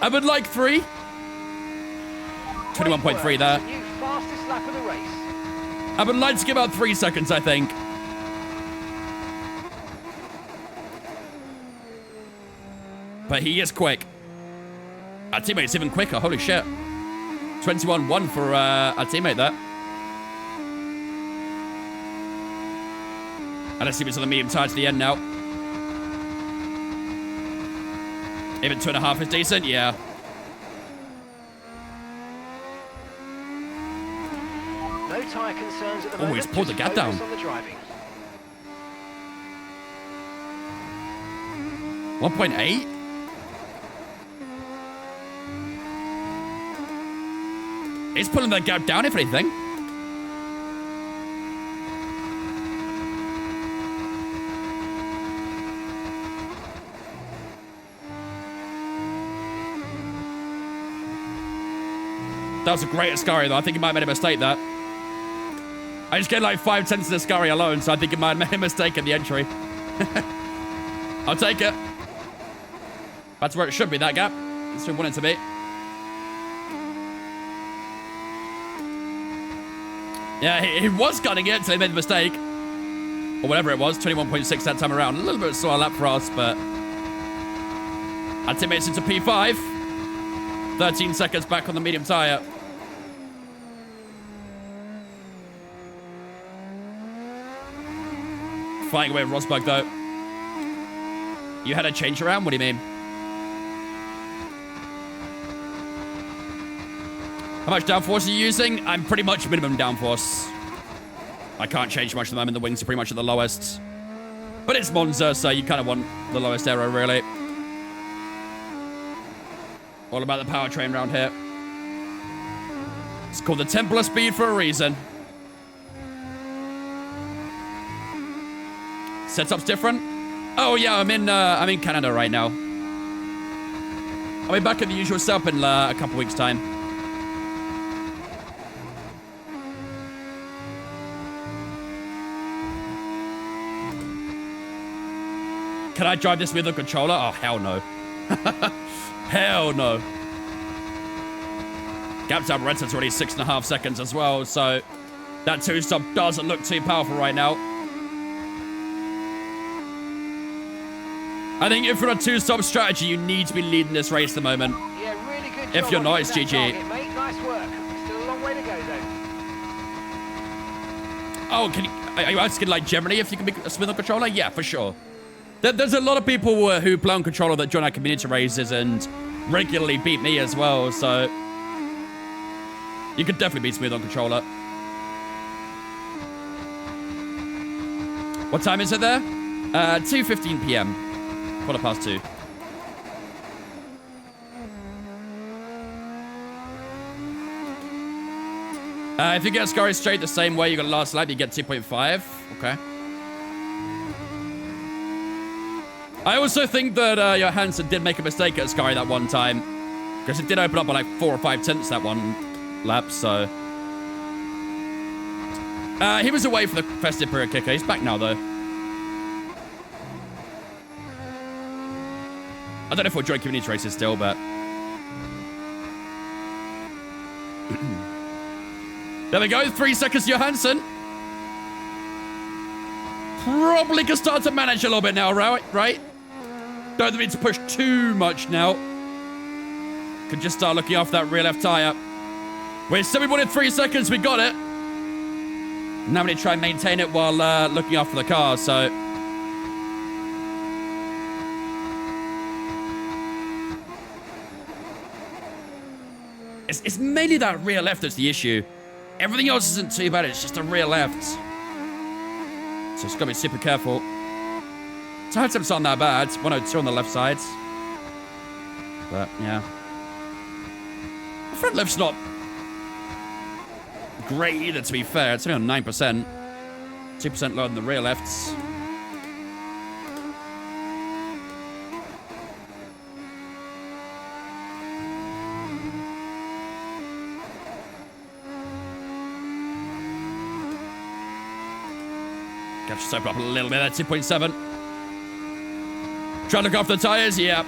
I would like 3. 21.3 there.
New fastest lap of the race.
I would like to give out 3 seconds, I think. But he is quick. Our teammate's even quicker. Holy shit. 21-1 for our teammate there. And let's see if it's on the medium tire to the end now. Even 2.5 is decent. Yeah.
No tyre concerns at the
Oh,
moment.
he's pulled the
just
gap down.
focus on the driving.
1.8? He's pulling that gap down, if anything. That was a great Ascari, though. I think he might have made a mistake there. I just get like 5 tenths of Ascari alone, so I think he might have made a mistake in the entry. I'll take it. That's where it should be, that gap. That's where we want it to be. Yeah, he was gunning it, so he made the mistake. Or whatever it was, 21.6 that time around. A little bit of a slower lap for us, but... our teammates into P5. 13 seconds back on the medium tyre. Flying away with Rosberg, though. You had a change around? What do you mean? How much downforce are you using? I'm pretty much minimum downforce. I can't change much at the moment. The wings are pretty much at the lowest. But it's Monza, so you kind of want the lowest aero, really. All about the powertrain around here. It's called the Templar Speed for a reason. Setup's different? Oh yeah, I'm in Canada right now. I'll be back at the usual setup in a couple weeks' time. Can I drive this with a controller? Oh, hell no. Hell no. Gap to Red's already 6.5 seconds as well, so that 2-stop doesn't look too powerful right now. I think if you're on a 2-stop strategy, you need to be leading this race at the moment.
Yeah, really good job.
If you're not, it's GG.
Target, mate. Nice work. Still a long way to go, though.
Oh, are you asking, like, generally if you can be a Smith on controller? Yeah, for sure. There's a lot of people who play on controller that join our community races and regularly beat me as well, so you could definitely be smooth on controller. What time is it there? 2:15 p.m. 2:15. If you get Ascari straight the same way you got last lap, you get 2.5. Okay. I also think that Johansson did make a mistake at Ascari that one time. Because it did open up by like 4 or 5 tenths that one lap, so... he was away for the festive period kicker. He's back now, though. I don't know if we'll join community races still, but... there we go, 3 seconds Johansson. Probably can start to manage a little bit now, right? Don't need to push too much now. Could just start looking after that rear left tyre. We said we wanted 3 seconds, we got it. Now we need to try and maintain it while looking after the car, so... It's mainly that rear left that's the issue. Everything else isn't too bad, it's just the rear left. So it's got to be super careful. Tire temps aren't that bad. 102 on the left side. But, yeah. The front left's not great either, to be fair. It's only on 9%. 2% lower than the rear lefts. Got to open up a little bit there, 2.7. Trying to look after the tyres, yeah.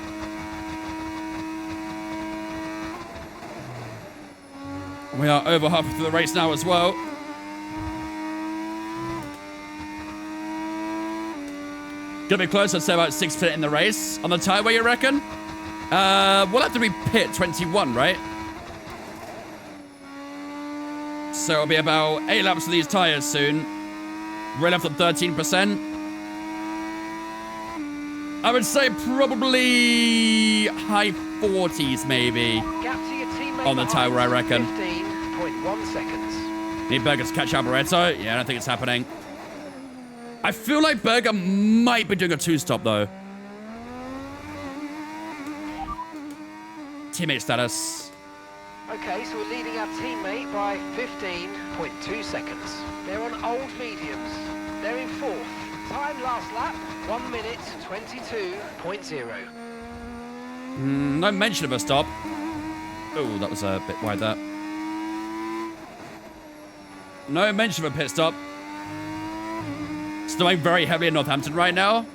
We are over halfway through the race now as well. Gonna be close, I'd say about 6% in the race. On the tyre weigh, you reckon? We'll have to be pit 21, right? So it'll be about 8 laps of these tyres soon. Rear left at 13%. I would say probably high 40s, maybe.
Gap to your teammate
on the tyre, I reckon.
15.1 seconds.
Need Berger to catch Alboreto. Yeah, I don't think it's happening. I feel like Berger might be doing a 2-stop, though. Teammate status.
Okay, so we're leading our teammate by 15.2 seconds. They're on old mediums. They're in fourth. Time last lap, 1 minute 22.0.
No mention of a stop. Oh, that was a bit wide there. No mention of a pit stop. Snowing very heavily in Northampton right now.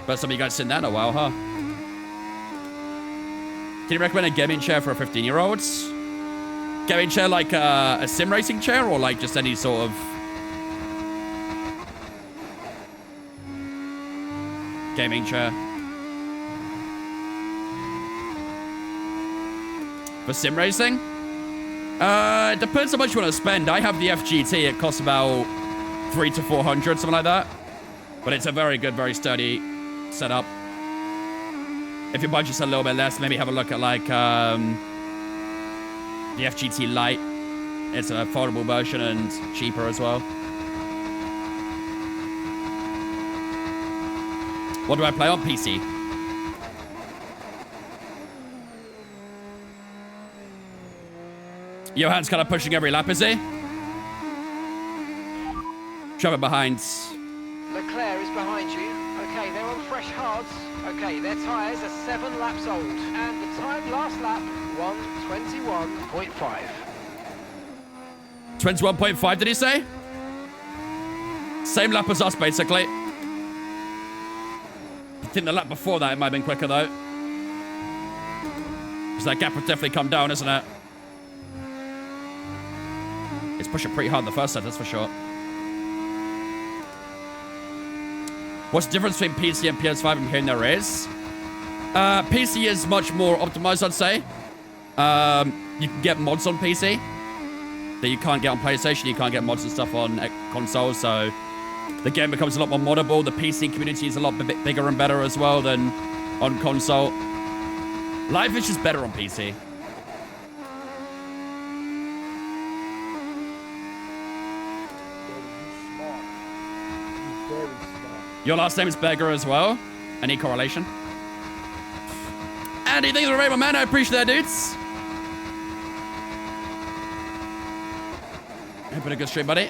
First time you guys seen that in a while, huh? Can you recommend a gaming chair for a 15-year-old? Gaming chair like a sim racing chair or like just any sort of... gaming chair? For sim racing? It depends how much you want to spend. I have the FGT. It costs about 300 to 400, something like that. But it's a very good, very sturdy setup. If your budget's a little bit less, maybe have a look at like the FGT Lite. It's an affordable version and cheaper as well. What do I play on PC? Johan's kind of pushing every lap, is he? Shove it behind.
Leclerc is behind you. Okay, they're on fresh hards. Okay, their tyres are 7 laps old. And the time last lap, 1:21.5.
21.5, did he say? Same lap as us, basically. I think the lap before that, it might have been quicker, though. Because that gap would definitely come down, isn't it? It's pushing pretty hard in the first set, that's for sure. What's the difference between PC and PS5? I'm hearing there is. PC is much more optimized, I'd say. You can get mods on PC that you can't get on PlayStation. You can't get mods and stuff on console, so the game becomes a lot more moddable. The PC community is a lot bigger and better as well than on console. Life is just better on PC. Your last name is Berger as well. Any correlation? Andy, thanks for the rainbow, man. I appreciate that, dudes. Hope a good stream, buddy.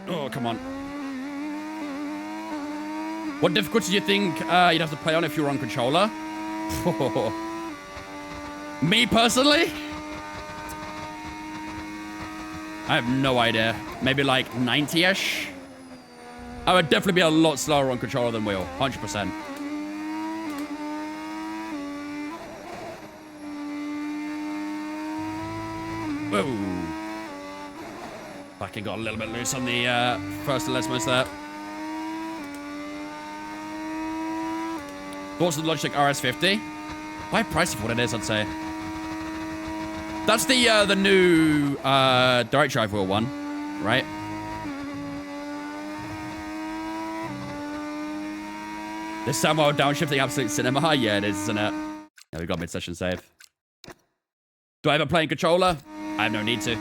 Oh, come on. What difficulty do you think you'd have to play on if you were on controller? Me, personally? I have no idea. Maybe like 90-ish? I would definitely be a lot slower on controller than wheel. 100%. Whoa. Fucking got a little bit loose on the first and most there. Thoughts on the Logitech RS50? Why price for what it is, I'd say. That's the new direct drive wheel one, right? This Samuel downshifting absolute cinema. Yeah, it is, isn't it? Yeah, we got mid-session save. Do I ever play in controller? I have no need to.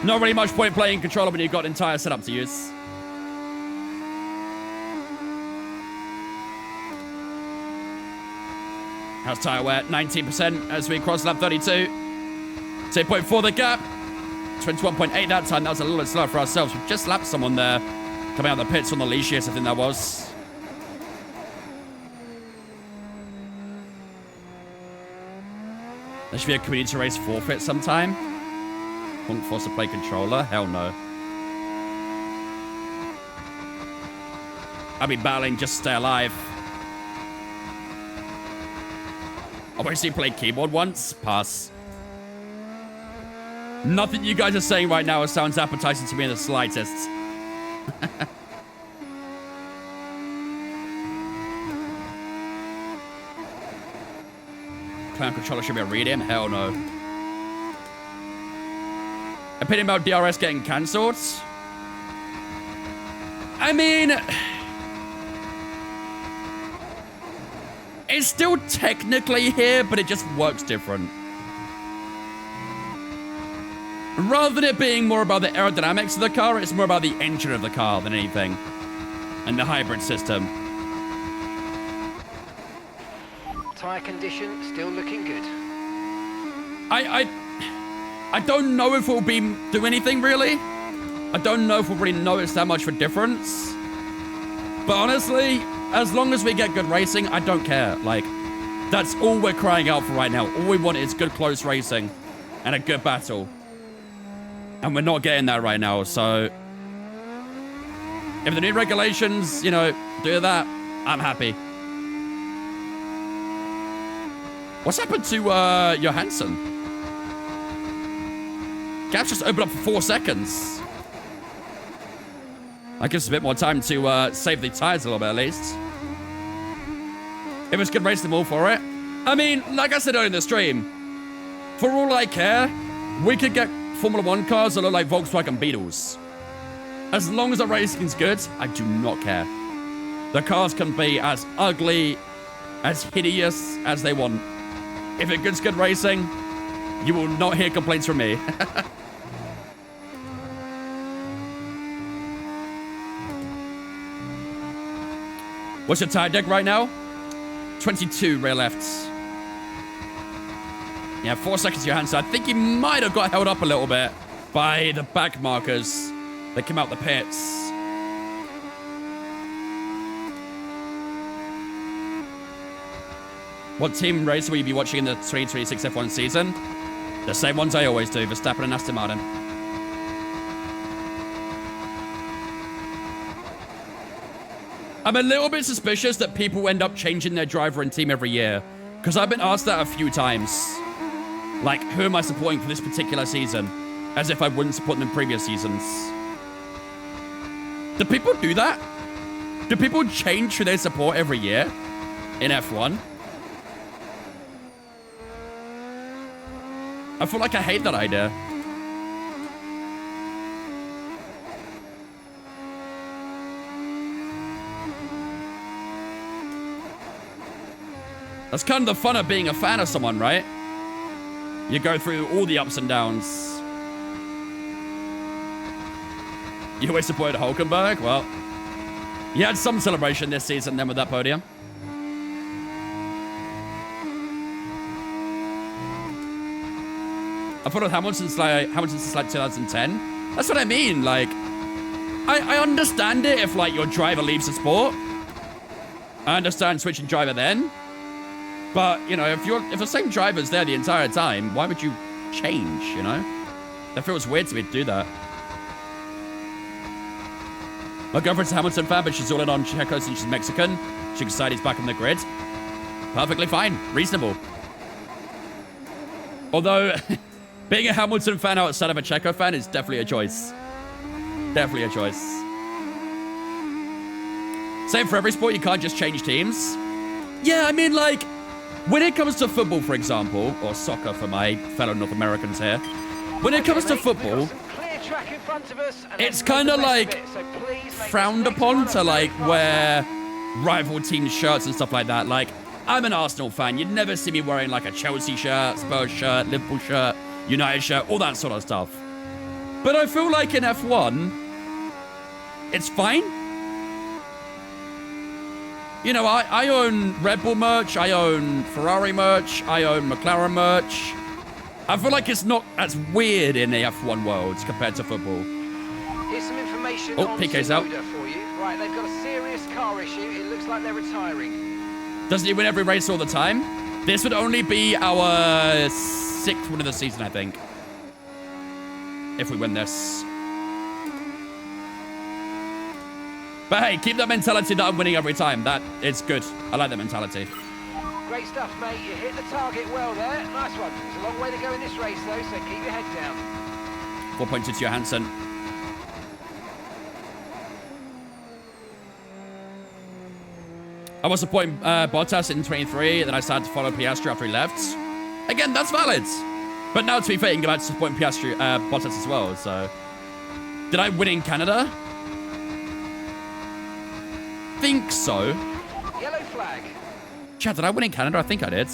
Not really much point playing controller when you've got an entire setup to use. How's tyre wear? 19% as we cross lap 32. 2.4 the gap. 21.8 that time. That was a little bit slow for ourselves. We just lapped someone there. Coming out of the pits on the leashes, I think that was. There should be a community race forfeit sometime. Won't force to play controller? Hell no. I'll be battling just to stay alive. I've actually played keyboard once. Pass. Nothing you guys are saying right now sounds appetizing to me in the slightest. Clown controller should be a read-in? Hell no. Opinion about DRS getting cancelled? I mean, it's still technically here, but it just works different. Rather than it being more about the aerodynamics of the car, it's more about the engine of the car than anything. And the hybrid system.
Tyre condition still looking good.
I don't know if we'll do anything, really. I don't know if we'll really notice that much of a difference. But honestly, as long as we get good racing, I don't care. Like, that's all we're crying out for right now. All we want is good close racing and a good battle. And we're not getting that right now, so... if the new regulations, you know, do that, I'm happy. What's happened to Johansson? Gap's just opened up for 4 seconds. That gives us a bit more time to save the tires a little bit, at least. If it's good racing, I'm all for it. I mean, like I said earlier in the stream, for all I care, we could get Formula 1 cars that look like Volkswagen Beetles. As long as the racing's good, I do not care. The cars can be as ugly, as hideous as they want. If it's good racing, you will not hear complaints from me. What's your tire deck right now? 22 rear lefts. Yeah, 4 seconds Johansson. I think he might have got held up a little bit by the back markers that came out the pits. What team race will you be watching in the 2026 F1 season? The same ones I always do, Verstappen and Aston Martin. I'm a little bit suspicious that people end up changing their driver and team every year, because I've been asked that a few times. Like, who am I supporting for this particular season? As if I wouldn't support them in previous seasons. Do people do that? Do people change who they support every year in F1? I feel like I hate that idea. That's kind of the fun of being a fan of someone, right? You go through all the ups and downs. You always supported Hulkenberg? Well, you had some celebration this season then with that podium. I followed Hamilton since like 2010. That's what I mean. Like, I understand it if like your driver leaves the sport. I understand switching driver then. But you know, if the same driver's there the entire time, why would you change? You know, that feels weird to me to do that. My girlfriend's a Hamilton fan, but she's all in on Checo since she's Mexican. She decided he's back on the grid. Perfectly fine, reasonable. Although. Being a Hamilton fan outside of a Checo fan is definitely a choice. Definitely a choice. Same for every sport, you can't just change teams. Yeah, I mean, like, when it comes to football, for example, or soccer for my fellow North Americans here, when it comes to football, it's kind of like frowned upon to like wear rival team shirts and stuff like that. Like, I'm an Arsenal fan. You'd never see me wearing like a Chelsea shirt, Spurs shirt, Liverpool shirt, United shirt, all that sort of stuff. But I feel like in F1, it's fine. You know, I own Red Bull merch, I own Ferrari merch, I own McLaren merch. I feel like it's not as weird in the F1 world compared to football.
Here's some information on
PK's out.
for you. Right, they've got a serious car issue. It looks like they're retiring.
Doesn't he win every race all the time? This would only be our 6th win of the season, I think. If we win this. But hey, keep that mentality that I'm winning every time. That is good. I like that mentality.
Great stuff, mate. You hit the target well there. Nice one. There's a long way to go in this race, though, so keep your head down.
4.2 to Johansson. I was supporting Bottas in 23, then I started to follow Piastri after he left. Again, that's valid. But now, to be fair, you can go back to supporting Piastri, Bottas as well, so... Did I win in Canada? Think so.
Yellow flag.
Chad, did I win in Canada? I think I did.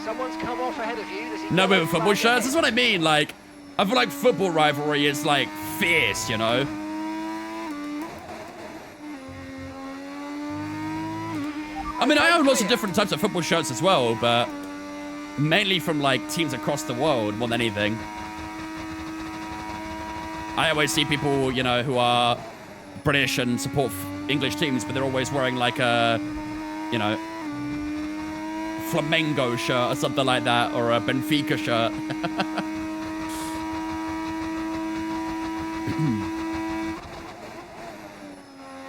Someone's come off ahead of you.
No, with football shirts. That's what I mean. Like, I feel like football rivalry is, like, fierce, you know? I mean, I own lots of different types of football shirts as well, but mainly from, like, teams across the world more than anything. I always see people, you know, who are British and support English teams, but they're always wearing, like, a, you know, Flamengo shirt or something like that, or a Benfica shirt.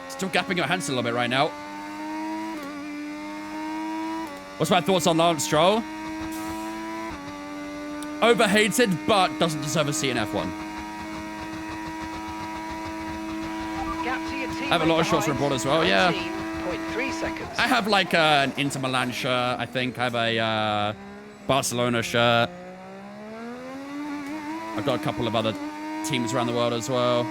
Still gapping your hands a little bit right now. What's my thoughts on Lance Stroll? Overhated, but doesn't deserve a seat in F1.
I
have a lot of shots from abroad as well, yeah.
19.3 seconds.
I have like an Inter Milan shirt, I think. I have a Barcelona shirt. I've got a couple of other teams around the world as well.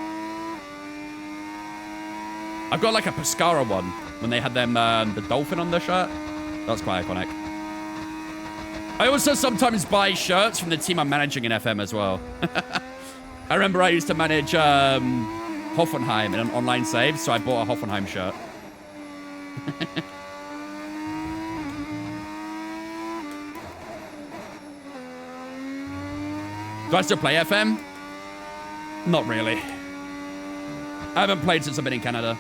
I've got like a Pescara one when they had them the dolphin on their shirt. That's quite iconic. I also sometimes buy shirts from the team I'm managing in FM as well. I remember I used to manage Hoffenheim in an online save, so I bought a Hoffenheim shirt. Do I still play FM? Not really. I haven't played since I've been in Canada.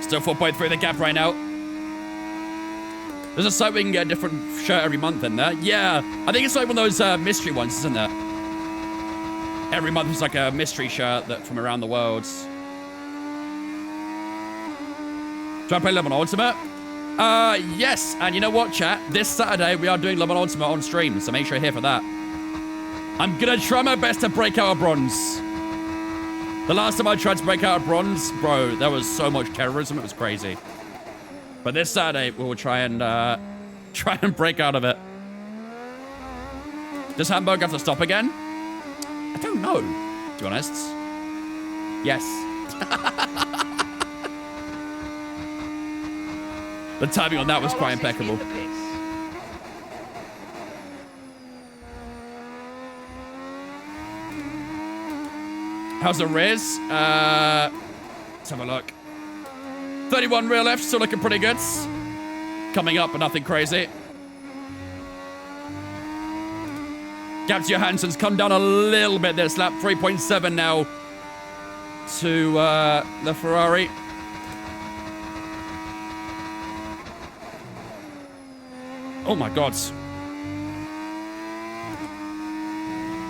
Still 4.3 the gap right now. There's a site we can get a different shirt every month in there. Yeah, I think it's like one of those mystery ones, isn't it? Every month there's like a mystery shirt that from around the world. Do I play Le Mans Ultimate? Yes, and you know what, chat? This Saturday we are doing Le Mans Ultimate on stream, so make sure you're here for that. I'm gonna try my best to break out a bronze. The last time I tried to break out a bronze, bro, there was so much terrorism, it was crazy. But this Saturday, we will try and break out of it. Does Hamburg have to stop again? I don't know, to be honest. Yes. The timing on that was quite impeccable. How's the Riz? Let's have a look. 31 rear left, still looking pretty good. Coming up, but nothing crazy. Gabs Johansson's come down a little bit this lap. 3.7 now to the Ferrari. Oh my God.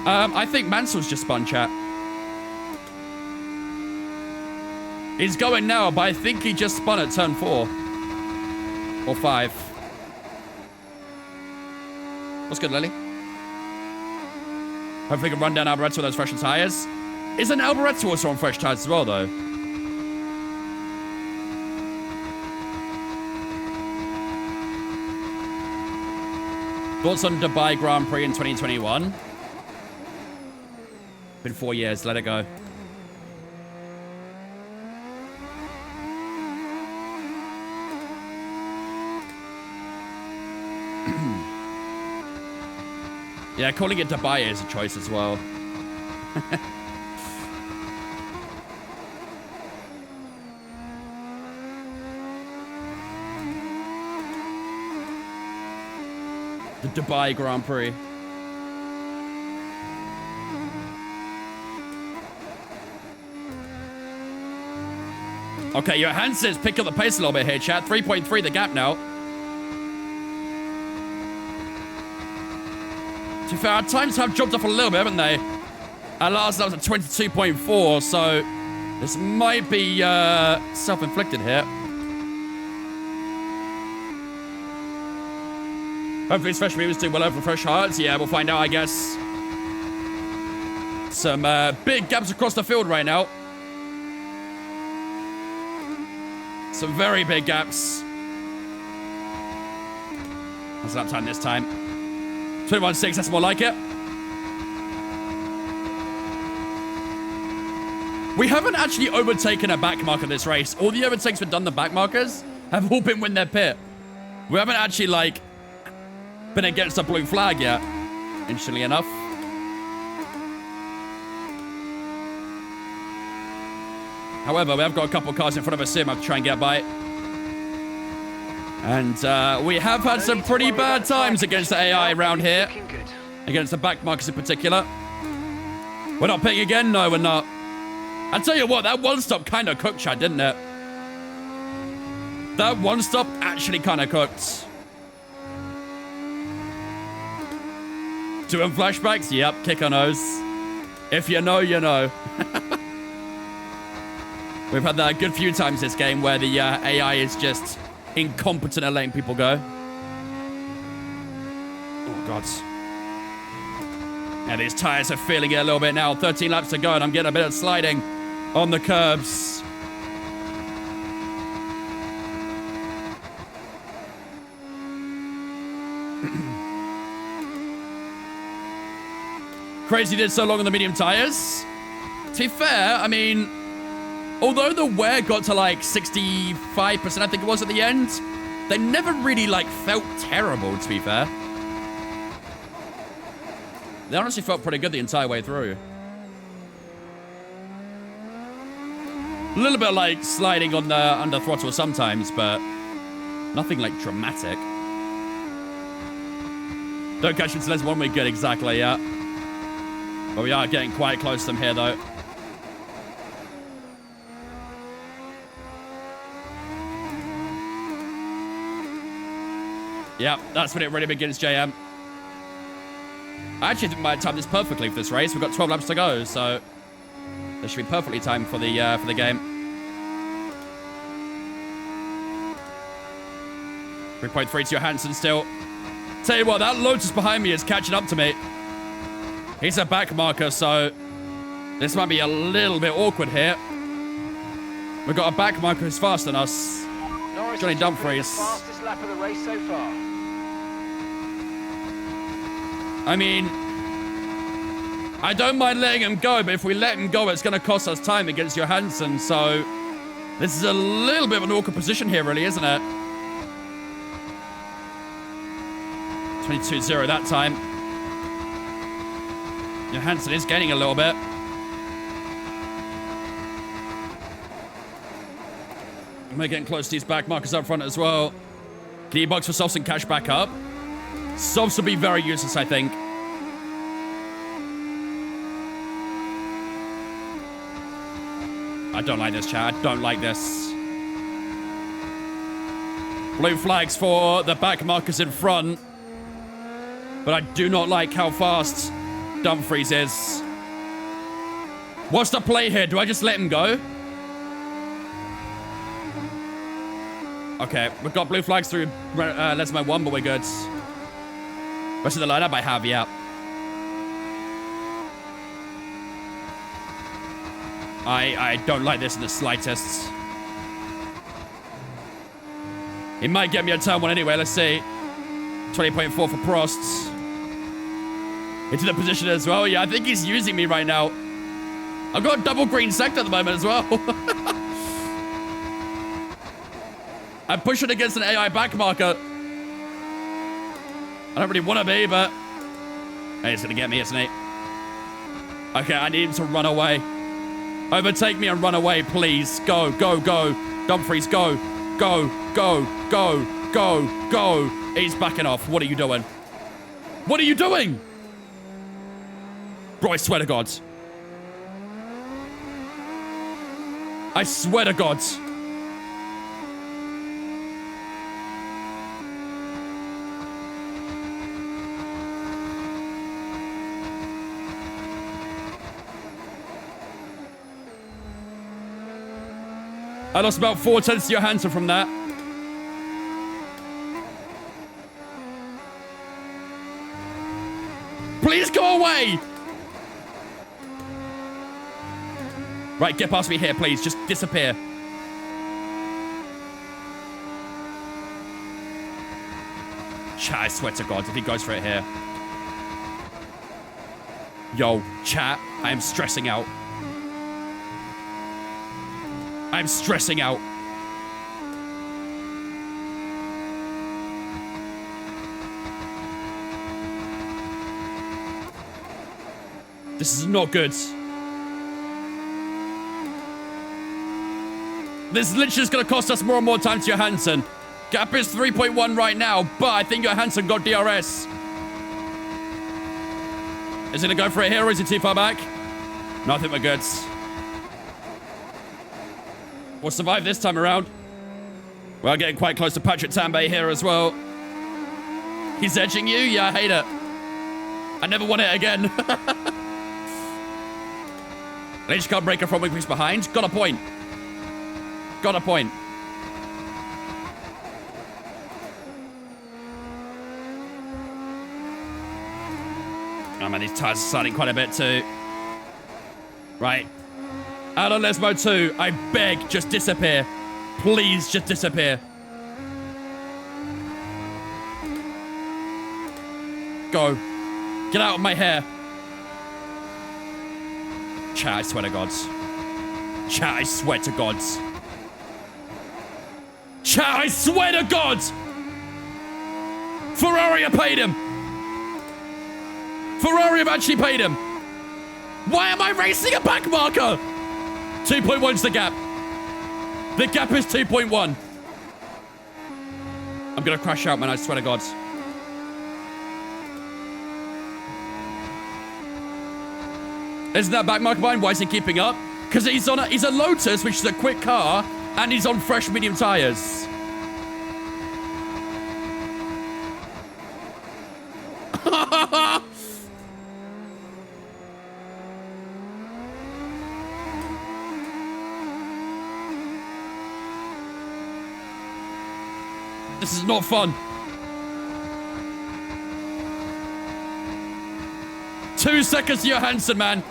I think Mansell's just spun, chat. He's going now, but I think he just spun at turn 4. Or 5. What's good, Lily? Hopefully we can run down Alboreto with those fresh tires. Isn't Alboreto also on fresh tires as well, though? Thoughts on Dubai Grand Prix in 2021? Been 4 years, let it go. Yeah, calling it Dubai is a choice as well. The Dubai Grand Prix. Okay, Johansson's pick up the pace a little bit here, chat. 3.3 the gap now. To be fair, our times have jumped up a little bit, haven't they? Our last that was at 22.4, so this might be self-inflicted here. Hopefully his fresh movers do well over fresh hearts. Yeah, we'll find out, I guess. Some big gaps across the field right now. Some very big gaps. That's lap time this time. 21.6, that's more like it. We haven't actually overtaken a back marker this race. All the overtakes we've done the back markers have all been when they're pit. We haven't actually, like, been against a blue flag yet, interestingly enough. However, we have got a couple cars in front of us here. I have to try and get by. And we have had some pretty bad times against the AI around here. Against the back markers in particular. We're not pitting again? No, we're not. I tell you what, that one stop kind of cooked, Chad, didn't it? That one stop actually kind of cooked. Doing flashbacks? Yep, kick on those. If you know, you know. We've had that a good few times this game where the AI is just incompetent at letting people go. Oh, God. Yeah, these tires are feeling it a little bit now. 13 laps to go, and I'm getting a bit of sliding on the curbs. Crazy did so long on the medium tires. To be fair, I mean, although the wear got to like 65%, I think it was at the end, they never really like felt terrible, to be fair. They honestly felt pretty good the entire way through. A little bit like sliding on the under throttle sometimes, but nothing like dramatic. Don't catch until there's one way good, exactly, yeah. But we are getting quite close to them here, though. Yep, that's when it really begins, JM. I actually think we might time this perfectly for this race. We've got 12 laps to go, so this should be perfectly timed for the game. 3.3 to Johansson still. Tell you what, that Lotus behind me is catching up to me. He's a back marker, so this might be a little bit awkward here. We've got a back marker who's faster than us. Johnny Dumfries.
Fastest lap of the race so far.
I mean, I don't mind letting him go, but if we let him go, it's going to cost us time against Johansson. So this is a little bit of an awkward position here, really, isn't it? 22-0 that time. Johansson is gaining a little bit. We're getting close to these back markers up front as well. Can you box for Softs and catch back up? Softs will be very useless, I think. I don't like this, Chad. I don't like this. Blue flags for the back markers in front. But I do not like how fast Dumfries is. What's the play here? Do I just let him go? Okay, we've got blue flags through less than 1, but we're good. Rest of the lineup I have, yeah. I don't like this in the slightest. He might get me a turn 1 anyway, let's see. 20.4 for Prost. Into the position as well. Yeah, I think he's using me right now. I've got a double green sector at the moment as well. I'm pushing against an AI back marker. I don't really want to be, but hey, he's going to get me, isn't he? Okay, I need him to run away. Overtake me and run away, please. Go, go, go. Dumfries, go. Go, go, go, go, go. He's backing off. What are you doing? What are you doing? Bro, I swear to God. I swear to God. I lost about 4 tenths to Johansson from that. Please go away! Right, get past me here, please. Just disappear. Chat, I swear to God, if he goes for it here. Yo, chat, I am stressing out. I'm stressing out. This is not good. This is literally just going to cost us more and more time to Johansson. Gap is 3.1 right now, but I think Johansson got DRS. Is he going to go for it here, or is he too far back? No, I think we're good. We'll survive this time around. We're getting quite close to Patrick Tambay here as well. He's edging you? Yeah, I hate it. I never want it again. H car breaker from Wiggly's behind. Got a point. Got a point. Oh man, these tires are sliding quite a bit too. Right. Out of Lesmo 2, I beg, just disappear. Please, just disappear. Go. Get out of my hair. Chat, I swear to gods. Chat, I swear to gods. Chat, I swear to gods! Ferrari have paid him! Ferrari have actually paid him! Why am I racing a back marker? 2.1's the gap. The gap is 2.1. I'm gonna crash out, man, I swear to God. Isn't that back marker behind? Why is he keeping up? Because he's a Lotus, which is a quick car, and he's on fresh medium tires. This is not fun. 2 seconds to Johansson, man.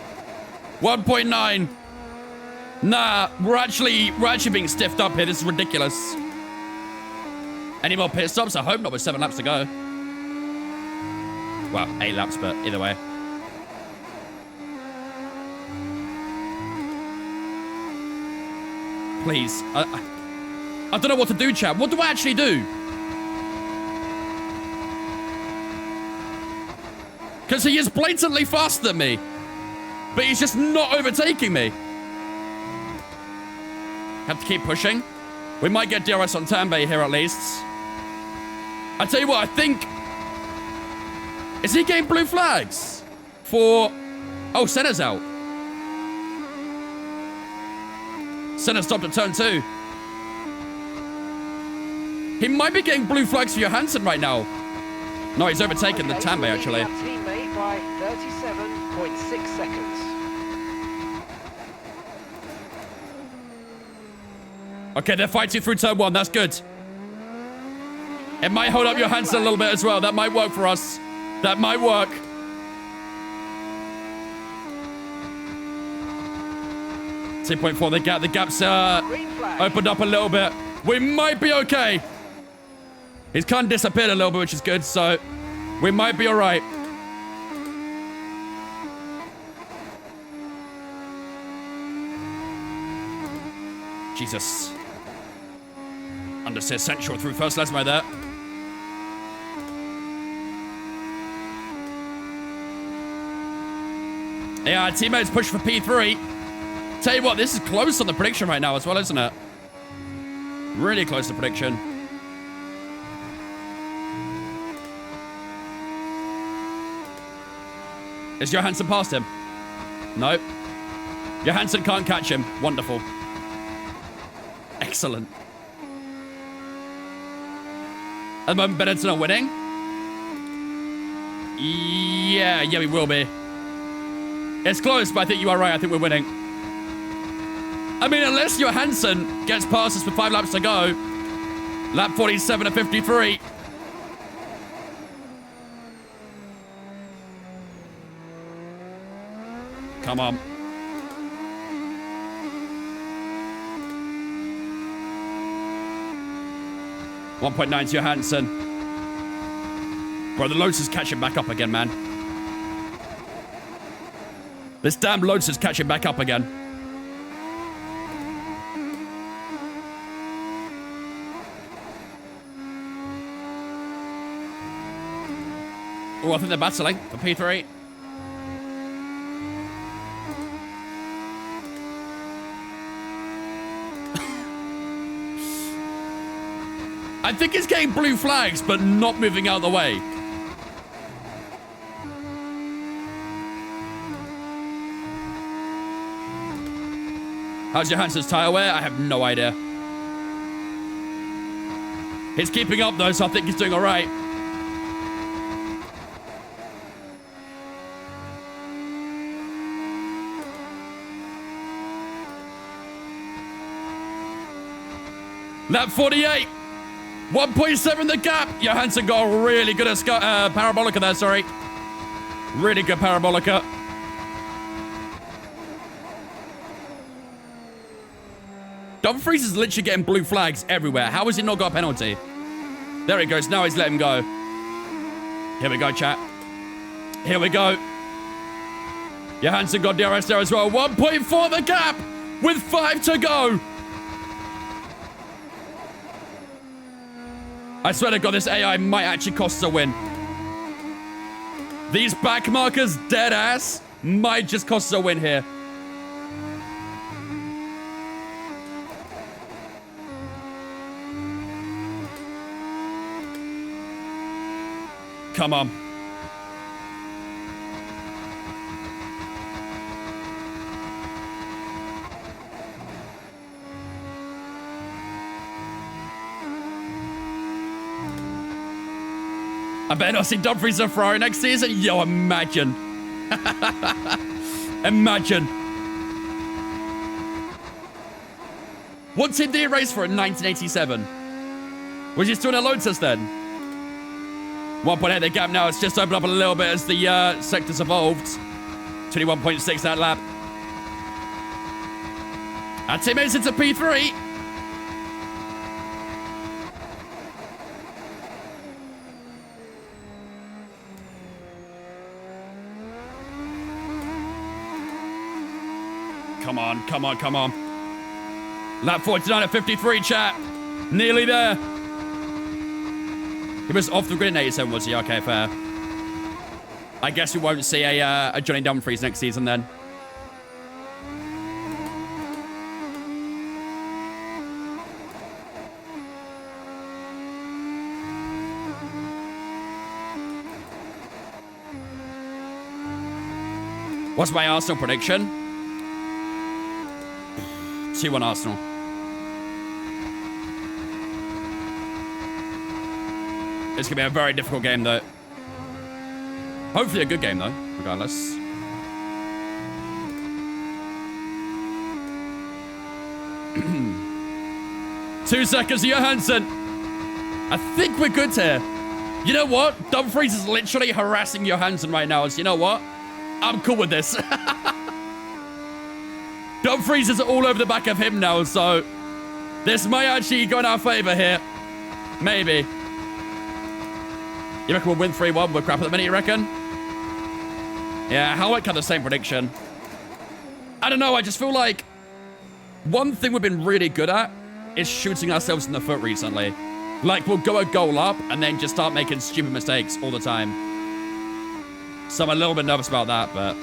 1.9. Nah, we're actually being stiffed up here. This is ridiculous. Any more pit stops? I hope not, with 7 laps to go. Well, 8 laps, but either way. Please. I don't know what to do, chat. What do I actually do? Because he is blatantly faster than me. But he's just not overtaking me. Have to keep pushing. We might get DRS on Tambay here at least. I tell you what, I think... Is he getting blue flags? For... Oh, Senna's out. Senna stopped at turn 2. He might be getting blue flags for Johansson right now. No, he's overtaken the Tambay, actually.
Teammate by 37.6 seconds.
Okay, they're fighting through turn 1. That's good. It might hold up Johansson a little bit as well. That might work for us. That might work. .4. The gap's opened up a little bit. We might be okay. He's kind of disappeared a little bit, which is good, so we might be all right. Jesus. Understeer central through first Lesmo there. Yeah, our teammates push for P3. Tell you what, this is close on the prediction right now as well, isn't it? Really close to prediction. Is Johansson past him? No. Johansson can't catch him. Wonderful. Excellent. At the moment, Benetton are winning. Yeah, we will be. It's close, but I think you are right. I think we're winning. I mean, unless Johansson gets past us with 5 laps to go. Lap 47 to 53. Come on. .9 to Johansson. Bro, the Lotus is catching back up again, man. This damn Lotus is catching back up again. Oh, I think they're battling for P3. I think he's getting blue flags, but not moving out of the way. How's Johansson's tyre wear? I have no idea. He's keeping up though, so I think he's doing all right. Lap 48. 1.7 the gap. Johansson got really good at Parabolica there, sorry. Really good Parabolica. Dumfries is literally getting blue flags everywhere. How has he not got a penalty? There he goes. Now he's let him go. Here we go, chat. Here we go. Johansson got DRS there as well. 1.4 the gap with 5 to go. I swear to God, this AI might actually cost us a win. These back markers, dead ass, might just cost us a win here. Come on. I bet I'll see Dumfries and Ferrari next season. Yo, imagine. Imagine. What team did he race for in 1987? Was he still in a Lotus then? 1.8 the gap now. It's just opened up a little bit as the sectors evolved. 21.6 that lap. Our teammates into P3. Come on, come on, come on. Lap 49 at 53, chat. Nearly there. He was off the grid in 87, was he? Okay, fair. I guess we won't see a Johnny Dumfries next season then. What's my Arsenal prediction? 2-1 Arsenal. It's going to be a very difficult game, though. Hopefully a good game, though, regardless. Two seconds, Johansson. I think we're good here. You know what? Dumfries is literally harassing Johansson right now. So you know what? I'm cool with this. Dumfries is all over the back of him now, so this may actually go in our favor here. Maybe. You reckon we'll win 3-1? We're crap at the minute, you reckon? Yeah, Howick had the same prediction. I don't know, I just feel like one thing we've been really good at is shooting ourselves in the foot recently. Like, we'll go a goal up and then just start making stupid mistakes all the time. So I'm a little bit nervous about that, but...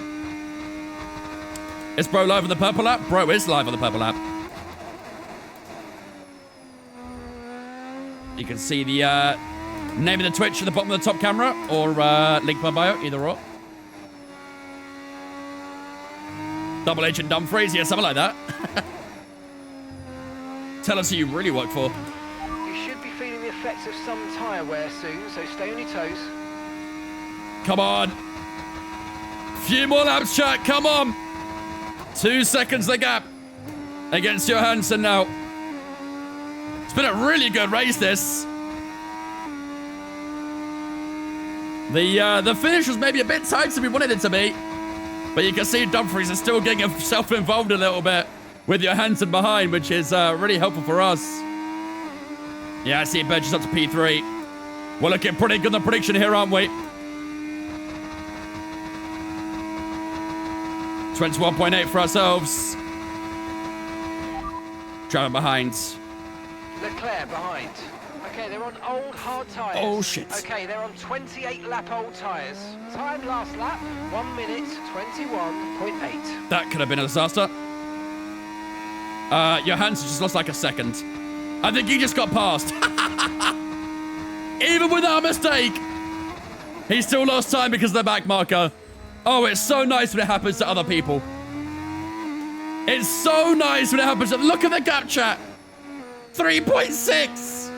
Is Bro live on the purple app? Bro is live on the purple app. You can see the name of the Twitch at the bottom of the top camera, or link my bio, either or. Double Agent Dumfries, yeah, something like that. Tell us who you really work for.
You should be feeling the effects of some tyre wear soon, so stay on your toes.
Come on. Few more laps, chat, come on. 2 seconds the gap against Johansson now. It's been a really good race, this. The finish was maybe a bit tighter than we wanted it to be. But you can see Dumfries is still getting himself involved a little bit with Johansson behind, which is really helpful for us. Yeah, I see it benches up to P3. We're looking pretty good in the prediction here, aren't we? 21.8 for ourselves. Driving behind.
Leclerc behind. Okay, they're on old hard tyres.
Oh, shit.
Okay, they're on 28 lap old tyres. Time last lap, 1 minute 21.8.
That could have been a disaster. Johansson just lost like a second. I think he just got past. Even without a mistake, he still lost time because of the back marker. Oh, it's so nice when it happens to other people. It's so nice when it happens to... Look at the gap, chat. 3.6.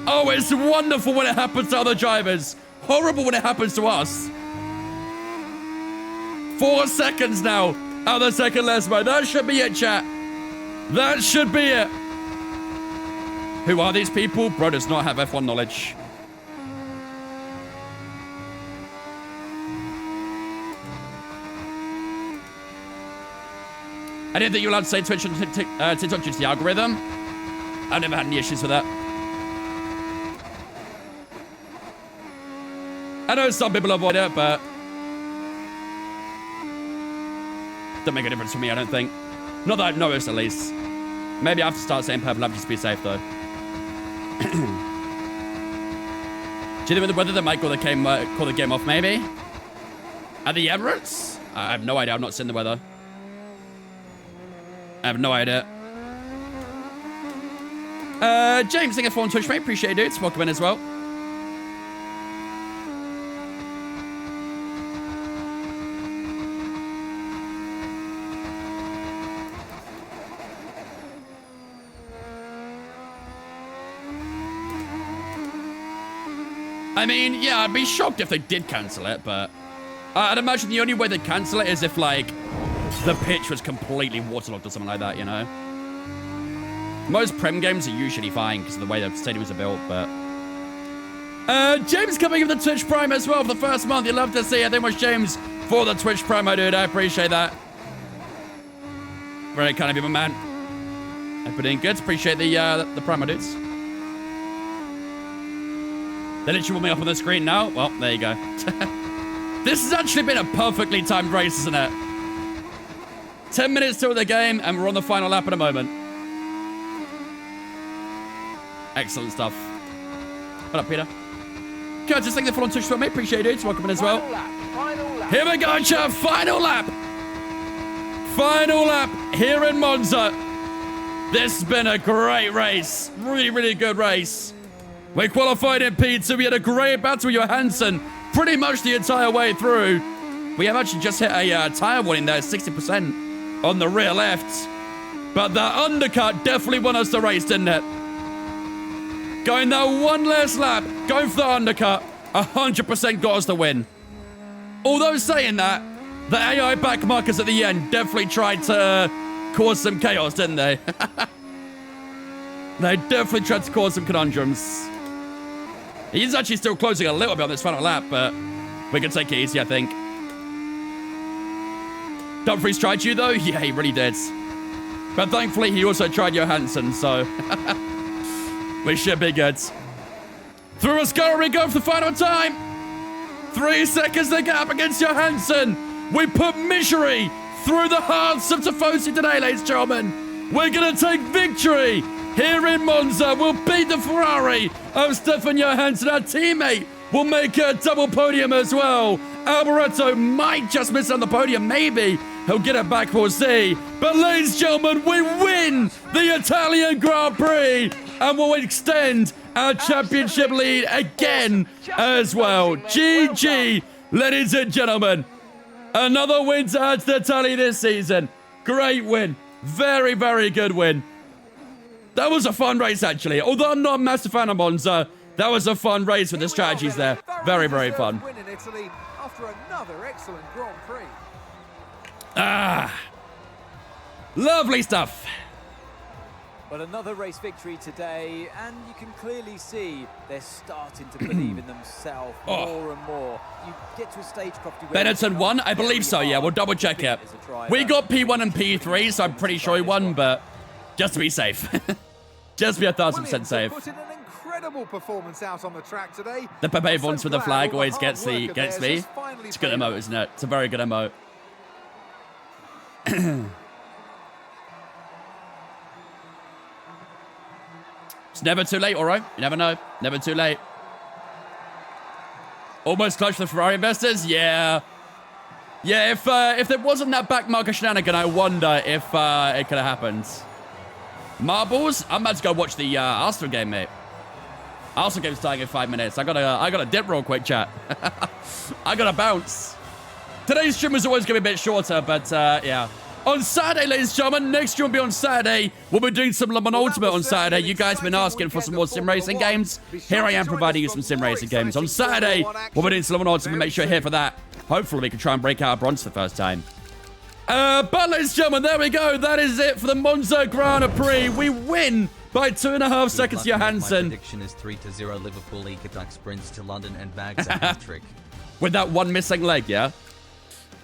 Oh, it's wonderful when it happens to other drivers. Horrible when it happens to us. 4 seconds now out of the second less mode. That should be it, chat. That should be it. Who are these people? Bro does not have F1 knowledge. I didn't think you were allowed to say Twitch and TikTok due to the algorithm. I've never had any issues with that. I know some people avoid it, but don't make a difference for me, I don't think. Not that I've noticed, at least. Maybe I have to start saying purple lap just to be safe, though. Do you know whether they might call the game off, maybe? At the Emirates? I have no idea. I've not seen the weather. I have no idea. James, thank you for on Twitch, mate. Appreciate it, dudes. Welcome in as well. I mean, yeah, I'd be shocked if they did cancel it, but I'd imagine the only way they'd cancel it is if, like, the pitch was completely waterlogged or something like that, you know? Most Prem games are usually fine because of the way the stadiums are built, but... James coming with the Twitch Prime as well for the first month. You'd love to see it. Thank you much, James, for the Twitch Prime, my dude. I appreciate that. Very kind of you, my man. I've been doing good. Appreciate the Prime, my dudes. They literally want me up on the screen now. Well, there you go. This has actually been a perfectly timed race, isn't it? 10 minutes till the game, and we're on the final lap in a moment. Excellent stuff. What up, Peter? Curtis, thank you for on Twitch for me. Appreciate it. Welcome in as well.
Final lap.
Here we go, chat. Final lap. Final lap here in Monza. This has been a great race. Really, really good race. We qualified in P2. We had a great battle with Johansson pretty much the entire way through. We have actually just hit a tyre warning there, 60% on the rear left. But that undercut definitely won us the race, didn't it? Going that one last lap, going for the undercut, 100% got us the win. Although saying that, the AI back markers at the end definitely tried to cause some chaos, didn't they? They definitely tried to cause some conundrums. He's actually still closing a little bit on this final lap, but we can take it easy, I think. Dumfries tried you, though? Yeah, he really did. But thankfully, he also tried Johansson, so we should be good. Through a scurry, we go for the final time. 3 seconds the gap against Johansson. We put misery through the hearts of Tifosi today, ladies and gentlemen. We're going to take victory here in Monza. We'll beat the Ferrari of Stefan Johansson. Our teammate will make a double podium as well. Alboreto might just miss on the podium. Maybe he'll get it back, we'll see. But ladies and gentlemen, we win the Italian Grand Prix and we'll extend our championship lead again as well. GG, ladies and gentlemen. Another win to add to the tally this season. Great win. Very, very good win. That was a fun race, actually. Although I'm not a massive fan of Monza, that was a fun race with the strategies there. Very, very fun.
Win in Italy after another excellent Grand Prix.
Ah, lovely stuff.
But another race victory today, and you can clearly see they're starting to believe in themselves more and more. You get to a stage, Crofty, where
Benetton won? I believe so, yeah. We'll double check it. We got P1 and P3, so I'm pretty sure he won, but just to be safe. Just to be 1,000% safe.
Put in an incredible performance out on the track today.
The Pepe Vons with the flag always gets me. It's a good emote, isn't it? It's a very good emote. It's never too late, all right? You never know. Never too late. Almost clutch for the Ferrari investors? Yeah. Yeah, if there wasn't that back marker shenanigan, I wonder if it could have happened. Marbles? I'm about to go watch the Arsenal game, mate. Arsenal game's starting in 5 minutes. I gotta dip real quick, chat. I gotta bounce. Today's stream is always gonna be a bit shorter, but yeah. On Saturday, ladies and gentlemen, next stream will be on Saturday. We'll be doing some Le Mans Ultimate on Saturday. You guys have been asking for some more sim racing games. Here I am providing you some sim racing games. On Saturday, we'll be doing some Le Mans Ultimate. Make sure you're here for that. Hopefully, we can try and break out a bronze for the first time. But ladies and gentlemen, there we go. That is it for the Monza Grand Prix. We win by 2.5 seconds to Johansson.
My prediction is 3-0 Liverpool. Iketak sprints to London and bags a hat-trick.
With that one missing leg, yeah?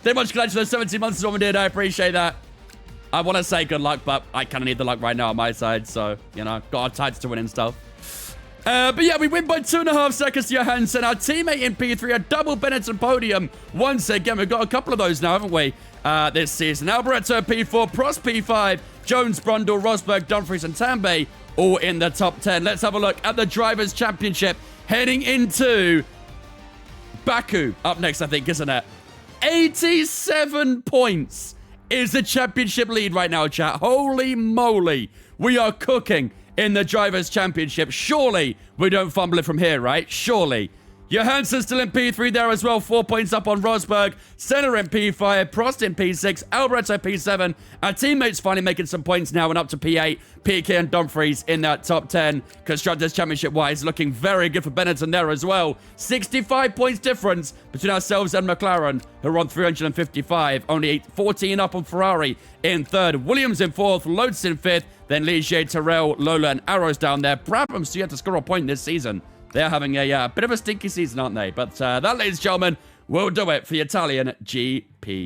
Thank you much, glad for those 17 months is what we did. I appreciate that. I want to say good luck, but I kind of need the luck right now on my side. So, you know, got our tights to win and stuff. But yeah, we win by 2.5 seconds to Johansson. Our teammate in P3, a double Benetton podium. Once again, we've got a couple of those now, haven't we? This season. Alboreto P4, Prost P5, Jones, Brundle, Rosberg, Dumfries, and Tambay all in the top 10. Let's have a look at the Drivers' Championship heading into Baku up next, I think, isn't it? 87 points is the championship lead right now, chat. Holy moly. We are cooking in the Drivers' Championship. Surely we don't fumble it from here, right? Surely. Johansson still in P3 there as well. 4 points up on Rosberg. Senna in P5. Prost in P6. Alboreto P7. Our teammates finally making some points now and up to P8. Piquet and Dumfries in that top 10. Constructors Championship-wise looking very good for Benetton there as well. 65 points difference between ourselves and McLaren, who are on 355. Only 14 up on Ferrari in third. Williams in fourth. Lotus in fifth. Then Ligier, Terrell, Lola, and Arrows down there. Brabham still yet to score a point this season. They're having a bit of a stinky season, aren't they? But that, ladies and gentlemen, will do it for the Italian GP.